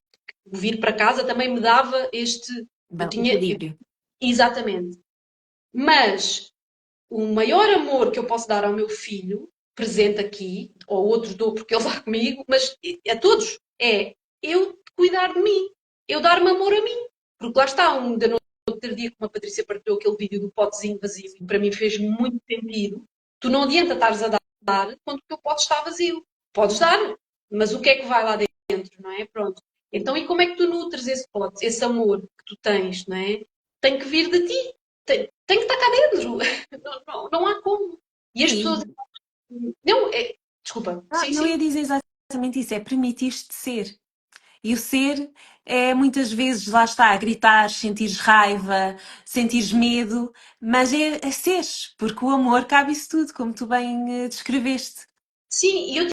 vir para casa também me dava este. Eu tinha. Equilíbrio. Exatamente. Mas o maior amor que eu posso dar ao meu filho, presente aqui, ou outros dou porque ele está comigo, mas a todos, é eu cuidar de mim, eu dar-me amor a mim. Porque lá está, ainda no outro dia, como a Patrícia partilhou aquele vídeo do potezinho vazio, e para mim fez muito sentido. Tu não adianta estares a dar quando o teu pote está vazio. Podes dar, mas o que é que vai lá dentro, não é? Pronto. Então, e como é que tu nutres esse pote, esse amor que tu tens, não é? Tem que vir de ti. Tem que estar cá dentro. Não há como. E as pessoas. Sim. Não, desculpa. Ah, Sim, eu sim. ia dizer exatamente isso, é permitir-te ser. E o ser é muitas vezes, lá está, gritar, sentires raiva, sentires medo, mas é seres, porque o amor cabe isso tudo, como tu bem descreveste. Sim, e eu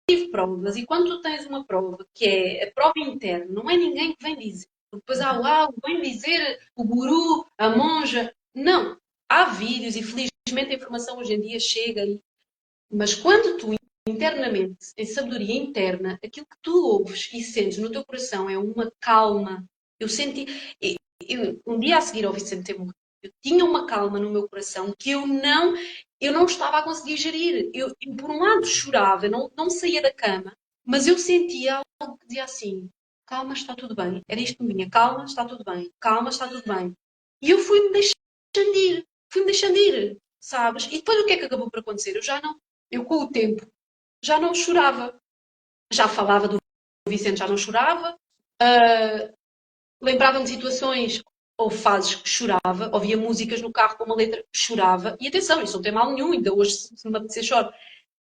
tive provas, e quando tu tens uma prova que é a prova interna, não é ninguém que vem dizer. Depois há uau, vem dizer o guru, a monja. Não. Há vídeos e felizmente a informação hoje em dia chega. Mas quando tu internamente, em sabedoria interna, aquilo que tu ouves e sentes no teu coração é uma calma. Eu senti. Um dia a seguir ao Vicente ter morrido, eu tinha uma calma no meu coração que eu não estava a conseguir gerir. Eu, por um lado, chorava, não saía da cama, mas eu sentia algo que dizia assim: calma, está tudo bem. Era isto que me vinha: calma, está tudo bem, calma, está tudo bem. E eu fui-me deixando ir, sabes? E depois o que é que acabou por acontecer? Eu com o tempo, já não chorava. Já falava do Vicente, já não chorava. Lembrava-me de situações ou fases que chorava, ouvia músicas no carro com uma letra que chorava. E atenção, isso não tem mal nenhum, ainda hoje, se me apetecer, choro.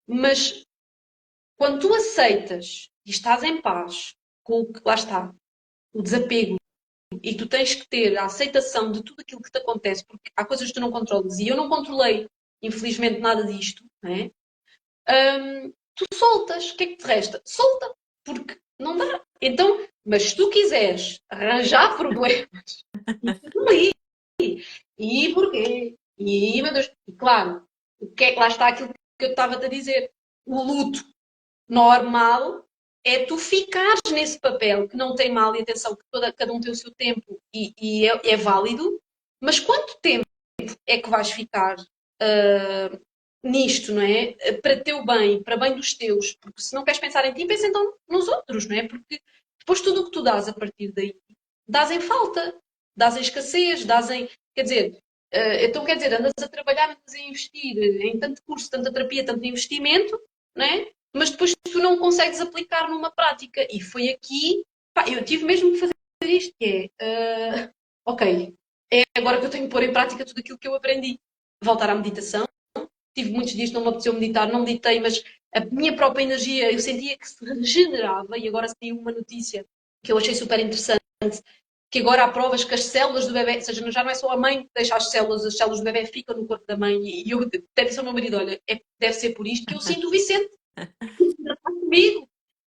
Mas quando tu aceitas e estás em paz com o que lá está, o desapego, e tu tens que ter a aceitação de tudo aquilo que te acontece, porque há coisas que tu não controlas, e eu não controlei, infelizmente, nada disto, não é? Tu soltas. O que é que te resta? Solta. Porque não dá. Então, mas se tu quiseres arranjar problemas, ali. E porquê? E, meu Deus, e claro, o que é que lá está aquilo que eu estava a dizer? O luto normal é tu ficares nesse papel que não tem mal, e atenção, que cada um tem o seu tempo e é válido, mas quanto tempo é que vais ficar nisto, não é? Para teu bem, para bem dos teus, porque se não queres pensar em ti, pensa então nos outros, não é? Porque depois tudo o que tu dás a partir daí, dás em falta, dás em escassez, dás em. Quer dizer, então quer dizer, andas a trabalhar, andas a investir em tanto curso, tanta terapia, tanto investimento, não é? Mas depois tu não consegues aplicar numa prática. E foi aqui, pá, eu tive mesmo que fazer isto, que é, ok, é agora que eu tenho que pôr em prática tudo aquilo que eu aprendi. Voltar à meditação. Tive muitos dias que não me apeteceu meditar, não meditei, mas a minha própria energia, eu sentia que se regenerava, e agora saiu uma notícia que eu achei super interessante, que agora há provas que as células do bebê, ou seja, já não é só a mãe que deixa as células do bebê ficam no corpo da mãe, e eu até disse ao meu marido, olha, deve ser por isto que eu sinto o Vicente comigo,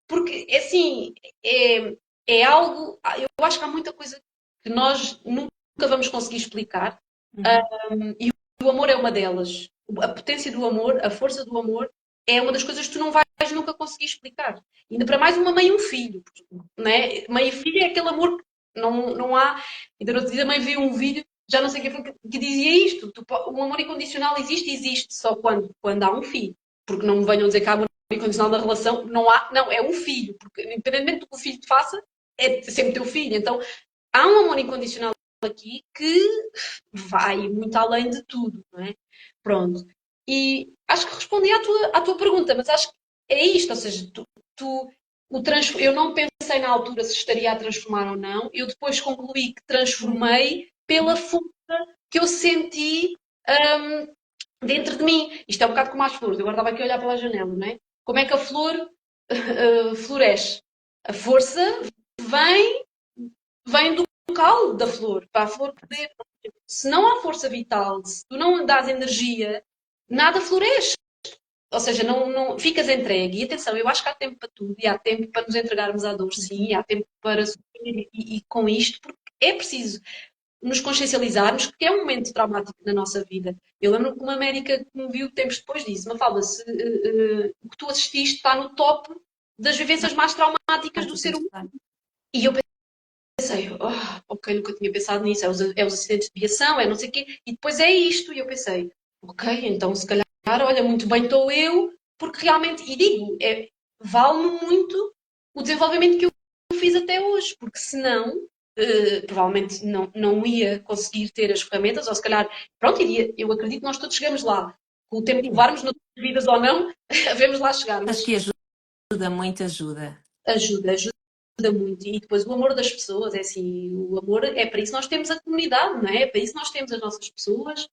porque, assim, é algo, eu acho que há muita coisa que nós nunca vamos conseguir explicar, Uhum. e o amor é uma delas. A potência do amor, a força do amor, é uma das coisas que tu não vais nunca conseguir explicar. Ainda para mais uma mãe e um filho. Né? Mãe e filho é aquele amor que não há. Ainda no outro dia a mãe viu um vídeo, já não sei quem foi, que dizia isto. O amor incondicional existe só quando há um filho. Porque não me venham dizer que há amor incondicional na relação, não há, não, é um filho. Porque independentemente do que o filho te faça, é sempre teu filho. Então há um amor incondicional aqui que vai muito além de tudo, não é? Pronto. E acho que respondi à tua pergunta, mas acho que é isto, ou seja, eu não pensei na altura se estaria a transformar ou não, eu depois concluí que transformei pela força que eu senti dentro de mim. Isto é um bocado como as flores, eu agora estava aqui a olhar pela janela, não é? Como é que a flor floresce? A força vem, vem do local da flor, para a flor poder. Se não há força vital, se tu não dás energia, nada floresce. Ou seja, não ficas entregue. E atenção, eu acho que há tempo para tudo, e há tempo para nos entregarmos à dor, sim, e há tempo para sofrer e com isto, porque é preciso nos consciencializarmos que é um momento traumático na nossa vida. Eu lembro que uma médica que me viu tempos depois disse, Mafalda, o que tu assististe está no top das vivências mais traumáticas do ser humano. E eu pensei, ok, nunca tinha pensado nisso, é os acidentes de viação, é não sei o quê, e depois é isto, e eu pensei, ok, então se calhar, olha, muito bem estou eu, porque realmente, e digo, vale-me muito o desenvolvimento que eu fiz até hoje, porque senão, provavelmente não ia conseguir ter as ferramentas, ou se calhar, pronto, eu acredito que nós todos chegamos lá, com o tempo que Sim. levarmos, nossas vidas ou não, devemos lá chegar, Acho mas que ajuda, muito ajuda. ajuda muito. E depois o amor das pessoas, é assim, o amor é para isso nós temos a comunidade, não é? É para isso nós temos as nossas pessoas.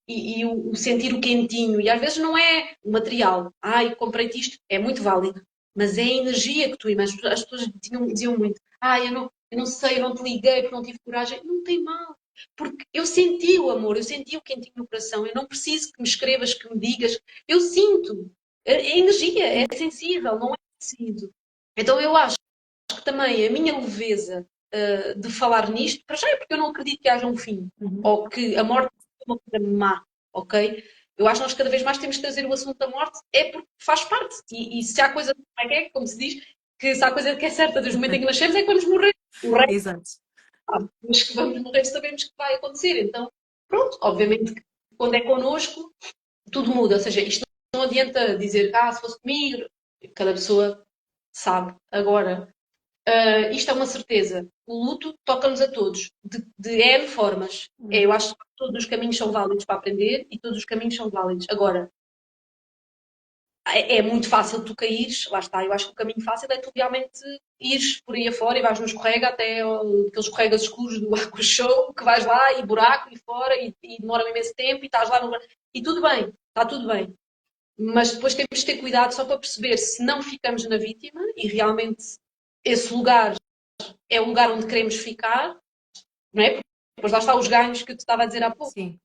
E o sentir o quentinho, e às vezes não é o material, ai, comprei-te isto, é muito válido, mas é a energia que tu imaginas. As pessoas diziam muito, ai, eu não sei, eu não te liguei porque não tive coragem, não tem mal, porque eu senti o amor, eu senti o quentinho no coração, eu não preciso que me escrevas, que me digas, eu sinto, a energia é Sim. sensível, não é preciso. Então eu acho que também a minha leveza de falar nisto, para já é porque eu não acredito que haja um fim, Uhum. ou que a morte é uma coisa má, ok? Eu acho que nós cada vez mais temos que trazer o assunto da morte, é porque faz parte. E se há coisa, como se diz, que se há coisa que é certa desde o momento em que nascemos é que vamos morrer. O resto, Exato. mas que vamos morrer sabemos que vai acontecer. Então, pronto, obviamente que quando é connosco, tudo muda. Ou seja, isto não adianta dizer, se fosse comigo, cada pessoa sabe. Agora, isto é uma certeza. O luto toca-nos a todos, de N formas. Eu acho que todos os caminhos são válidos para aprender e todos os caminhos são válidos. Agora, é muito fácil tu caíres, lá está. Eu acho que o caminho fácil é tu realmente ires por aí afora e vais no escorrega até aqueles escorregas escuros do Aqua Show, que vais lá e buraco e fora e demora um imenso tempo e estás lá no. E tudo bem, está tudo bem. Mas depois temos de ter cuidado só para perceber se não ficamos na vítima e realmente esse lugar é o lugar onde queremos ficar, não é? Porque depois lá está os ganhos que eu te estava a dizer há pouco. Sim,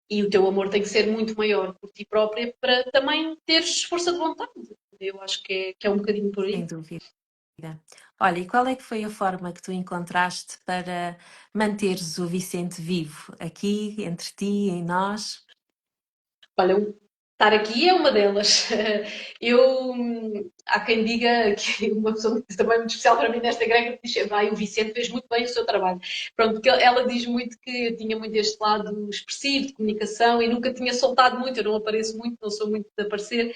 E o teu amor tem que ser muito maior por ti própria para também teres força de vontade. Eu acho que é um bocadinho por sem aí. dúvida. Olha, e qual é que foi a forma que tu encontraste para manteres o Vicente vivo aqui, entre ti e nós? Olha, estar aqui é uma delas. Eu, há quem diga que uma pessoa também muito especial para mim nesta grega diz, o Vicente fez muito bem o seu trabalho. Pronto, porque ela diz muito que eu tinha muito este lado expressivo de comunicação e nunca tinha soltado muito, eu não apareço muito, não sou muito de aparecer.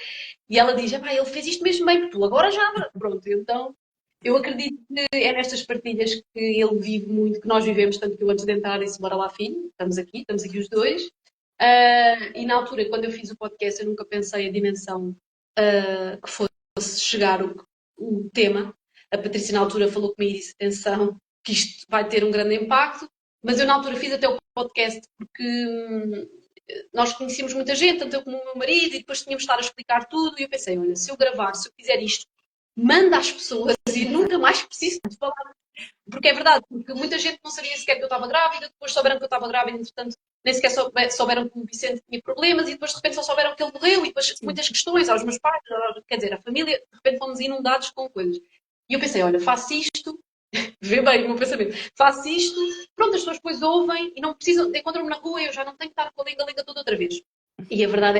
E ela diz, ele fez isto mesmo bem, porque tu agora já. Pronto, então eu acredito que é nestas partilhas que ele vive muito, que nós vivemos, tanto que eu antes de entrar disse, bora lá filho, estamos aqui os dois. E na altura, quando eu fiz o podcast, eu nunca pensei a dimensão que fosse chegar o tema. A Patrícia, na altura, falou comigo e disse: atenção, que isto vai ter um grande impacto. Mas eu, na altura, fiz até o podcast porque nós conhecíamos muita gente, tanto eu como o meu marido, e depois tínhamos de estar a explicar tudo. E eu pensei: olha, se eu gravar, se eu fizer isto, manda às pessoas e nunca mais preciso de falar porque é verdade, porque muita gente não sabia sequer que eu estava grávida, depois souberam que eu estava grávida, entretanto, nem sequer souberam que o Vicente tinha problemas e depois de repente só souberam que ele morreu e depois Sim. muitas questões aos meus pais, quer dizer, a família, de repente fomos inundados com coisas. E eu pensei, olha, faço isto Vê bem o meu pensamento. Faço isto, pronto, as pessoas depois ouvem e não precisam, encontram-me na rua e eu já não tenho que estar com a linga toda outra vez. E a verdade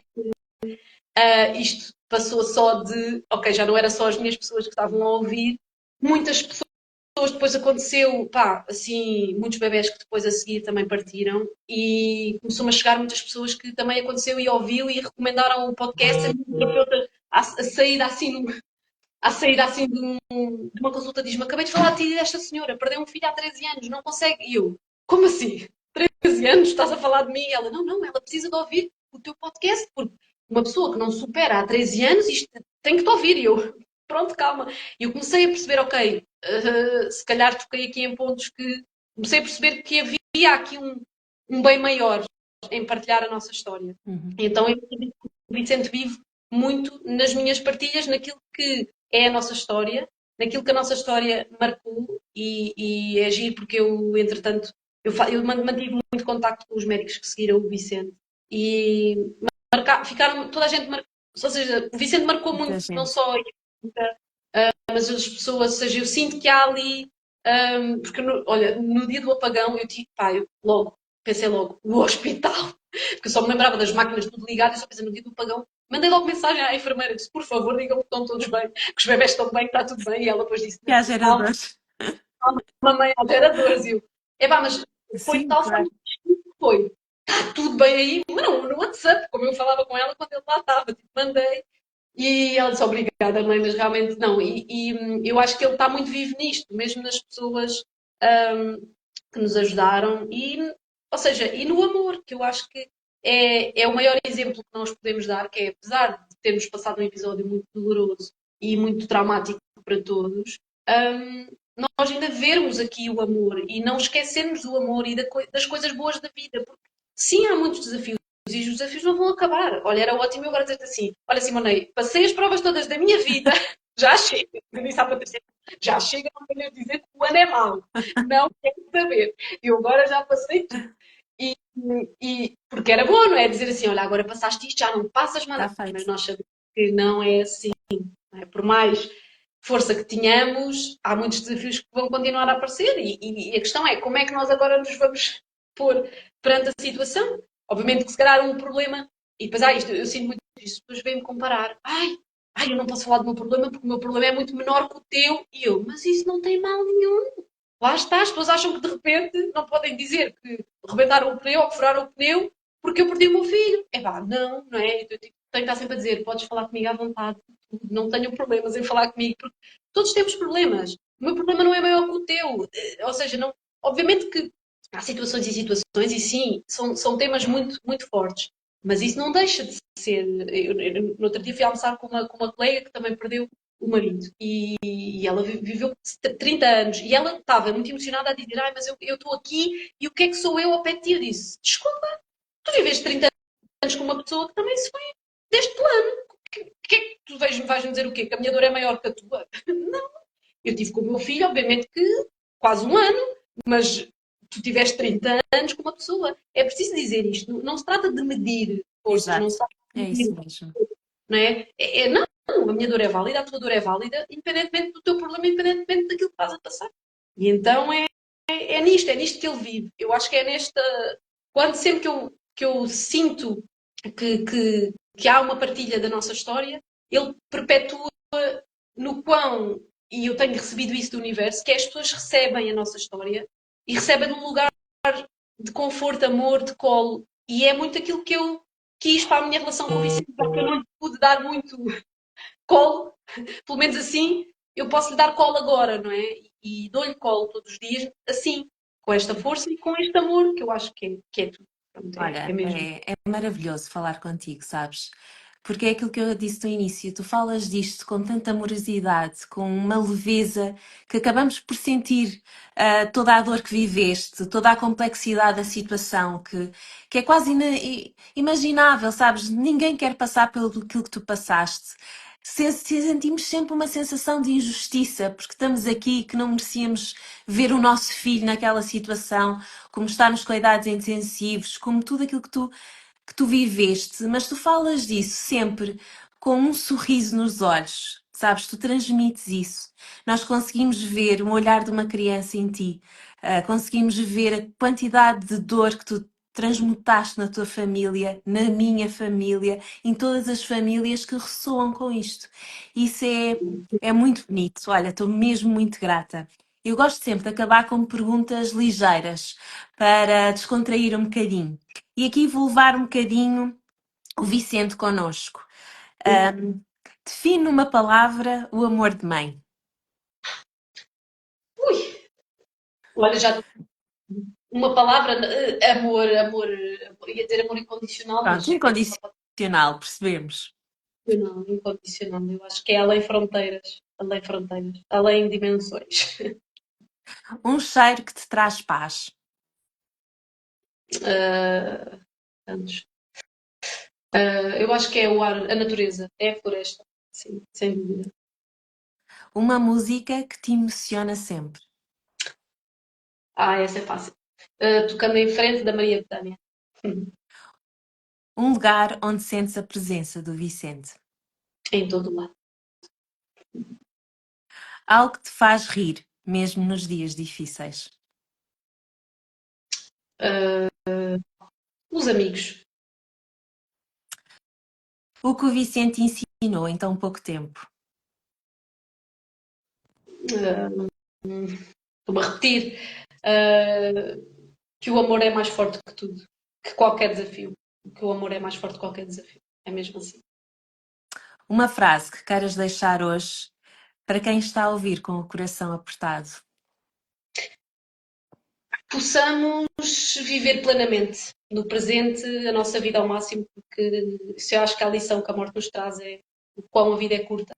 é que isto passou só de, ok, já não era só as minhas pessoas que estavam a ouvir, muitas pessoas depois aconteceu, pá, assim, muitos bebés que depois a seguir também partiram e começou-me a chegar muitas pessoas que também aconteceu e ouviu e recomendaram o podcast a minha terapeuta a sair assim de uma consulta, diz-me: Acabei de falar a ti desta senhora, perdeu um filho há 13 anos, não consegue. E eu: Como assim? 13 anos? Estás a falar de mim? E ela: Não, não, ela precisa de ouvir o teu podcast, porque uma pessoa que não supera há 13 anos, isto tem que te ouvir. E eu: Pronto, calma. E eu comecei a perceber: Ok, se calhar toquei aqui em pontos que. Comecei a perceber que havia aqui um bem maior em partilhar a nossa história. Uhum. Então eu acredito que o Vicente vive muito nas minhas partilhas, naquilo que é a nossa história, naquilo que a nossa história marcou e é giro porque eu, entretanto, eu mantive muito contacto com os médicos que seguiram o Vicente e ficaram, toda a gente marcou, ou seja, o Vicente marcou Muita muito, não gente. só mas as pessoas, ou seja, eu sinto que há ali, porque olha, no dia do apagão eu tive, pá, eu logo, pensei logo, o hospital, porque eu só me lembrava das máquinas tudo ligadas, eu só pensei no dia do apagão, mandei logo mensagem à enfermeira, disse, por favor, digam que estão todos bem, que os bebés estão bem, que está tudo bem, e ela depois disse, E há calma, geradores. calma, mamãe, há geradores, e eu, epá, mas foi de Sim, tal forma claro. que foi, está tudo bem aí, mas não, no WhatsApp, como eu falava com ela quando ele lá estava, tipo, mandei, e ela disse, obrigada, mãe, mas realmente não. Eu acho que ele está muito vivo nisto, mesmo nas pessoas que nos ajudaram, ou seja, e no amor, que eu acho que é o maior exemplo que nós podemos dar, que é, apesar de termos passado um episódio muito doloroso e muito traumático para todos, hum, nós ainda vermos aqui o amor e não esquecermos do amor e das coisas boas da vida, porque sim, há muitos desafios e os desafios não vão acabar. Olha, era ótimo eu agora dizer assim: olha, Simonei, passei as provas todas da minha vida, já chega. Eu disse à Patrícia: já chega, não venhas dizer que o ano é mau. Não quero saber. Eu agora já passei tudo. E, porque era bom, não é? Dizer assim: olha, agora passaste isto, já não passas mais Está nada. Mas feito. nós sabemos que não é assim. Não é? Por mais força que tenhamos, há muitos desafios que vão continuar a aparecer. E a questão é: como é que nós agora nos vamos pôr perante a situação? Obviamente que se calhar um problema, e depois, isto, eu sinto muito isso, depois vem-me comparar, eu não posso falar do meu problema porque o meu problema é muito menor que o teu, e eu, mas isso não tem mal nenhum. Lá está, as pessoas acham que de repente não podem dizer que rebentaram o pneu ou que furaram o pneu porque eu perdi o meu filho. É pá, não, não é? Eu tenho que estar sempre a dizer, podes falar comigo à vontade, não tenho problemas em falar comigo, porque todos temos problemas. O meu problema não é maior que o teu. Ou seja, não, obviamente que há situações e situações, e sim, são temas muito, muito fortes. Mas isso não deixa de ser. No outro dia fui almoçar com uma colega que também perdeu o marido. E ela viveu 30 anos. E ela estava muito emocionada a dizer: mas eu estou aqui e o que é que sou eu ao pé de ti? Eu disse: Desculpa, tu viveste 30 anos com uma pessoa que também se foi deste plano. Que é que tu vais-me dizer o quê? Que a minha dor é maior que a tua? Não. Eu tive com o meu filho, obviamente que quase um ano, mas tu tiveste 30 anos com uma pessoa. É preciso dizer isto. Não se trata de medir forças, não Exato. se trata de É isso medir, mesmo. não é? Não, a minha dor é válida, a tua dor é válida, independentemente do teu problema, independentemente daquilo que estás a passar. E então é nisto que ele vive. Eu acho que é nesta. Quando sempre que eu sinto que há uma partilha da nossa história, ele perpetua no quão, e eu tenho recebido isso do universo, que é as pessoas recebem a nossa história e recebem num lugar de conforto, amor, de colo. E é muito aquilo que eu quis para a minha relação com o Vicente, porque eu não lhe pude dar muito colo, pelo menos assim, eu posso lhe dar colo agora, não é? E dou-lhe colo todos os dias, assim, com esta força e com este amor, que eu acho que é tudo. Pronto, é Olha, mesmo. é maravilhoso falar contigo, sabes? Porque é aquilo que eu disse no início, tu falas disto com tanta amorosidade, com uma leveza, que acabamos por sentir toda a dor que viveste, toda a complexidade da situação, que é quase imaginável, sabes? Ninguém quer passar pelo aquilo que tu passaste. Sentimos sempre uma sensação de injustiça, porque estamos aqui que não merecíamos ver o nosso filho naquela situação, como estar nos cuidados intensivos, como tudo aquilo que tu viveste, mas tu falas disso sempre com um sorriso nos olhos. sabes? Tu transmites isso. Nós conseguimos ver o olhar de uma criança em ti, conseguimos ver a quantidade de dor que tu transmutaste na tua família, na minha família, em todas as famílias que ressoam com isto. Isso é muito bonito. Olha, estou mesmo muito grata. Eu gosto sempre de acabar com perguntas ligeiras para descontrair um bocadinho. E aqui vou levar um bocadinho o Vicente connosco. Define numa palavra o amor de mãe. Ui, olha, já uma palavra, amor, ia dizer amor incondicional, Pronto, mas é que só incondicional, percebemos. não, incondicional. Eu acho que é além fronteiras, além dimensões. Um cheiro que te traz paz. Uh, antes. Eu acho que é o ar, a natureza, é a floresta, sim, sem dúvida. Uma música que te emociona sempre. Essa é fácil. Tocando em frente da Maria Bethânia. Um lugar onde sentes a presença do Vicente. Em todo o lado. Algo que te faz rir, mesmo nos dias difíceis. Os amigos. O que o Vicente ensinou em tão pouco tempo. Uh, Estou-me a repetir. Que o amor é mais forte que tudo. Que qualquer desafio. Que o amor é mais forte que qualquer desafio. É mesmo assim. Uma frase que queiras deixar hoje para quem está a ouvir com o coração apertado. Possamos viver plenamente no presente a nossa vida ao máximo, porque se eu acho que a lição que a morte nos traz é o quão a vida é curta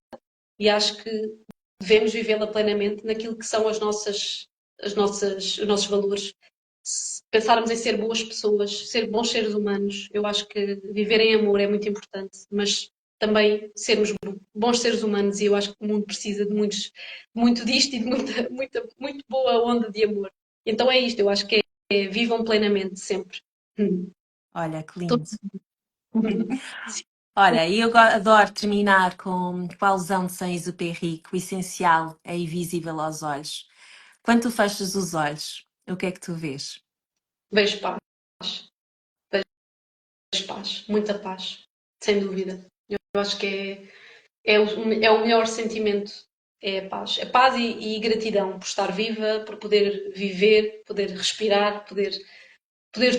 e acho que devemos vivê-la plenamente naquilo que são os nossos valores. Se pensarmos em ser boas pessoas, ser bons seres humanos, eu acho que viver em amor é muito importante, mas também sermos bons seres humanos e eu acho que o mundo precisa de muito disto e de muito boa onda de amor. Então é isto, eu acho que vivam plenamente sempre. Olha, que Todo- lindo. Olha, e eu adoro terminar com a alusão de Saint-Exupéry, que o essencial é invisível aos olhos. Quando tu fechas os olhos, o que é que tu vês? Vejo paz, vejo paz, muita paz, sem dúvida. Eu acho que é o melhor sentimento, é a paz. A paz e gratidão por estar viva, por poder viver, poder respirar, poder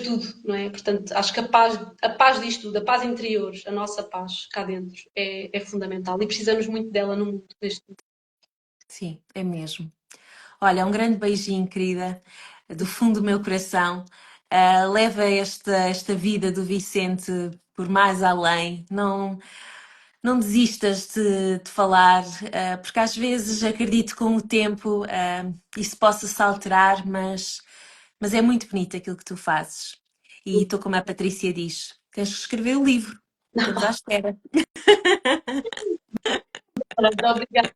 tudo, não é? Portanto, acho que a paz disto tudo, a paz interior, a nossa paz cá dentro é fundamental e precisamos muito dela no mundo neste momento. Sim, é mesmo. Olha, um grande beijinho, querida, do fundo do meu coração. Leva esta vida do Vicente por mais além. Não desistas de falar, porque às vezes acredito que com o tempo isso possa se alterar, mas é muito bonito aquilo que tu fazes. E estou como a Patrícia diz, tens que escrever o livro. Estamos à espera. Muito obrigada,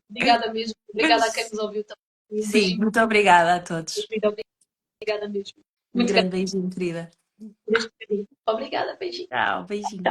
obrigada mesmo. Obrigada a quem nos ouviu também. Um Sim, beijinho. muito obrigada a todos. Obrigada mesmo. Um Muito grande beijinho, querida. grande. Obrigada, beijinho. Tchau, beijinho.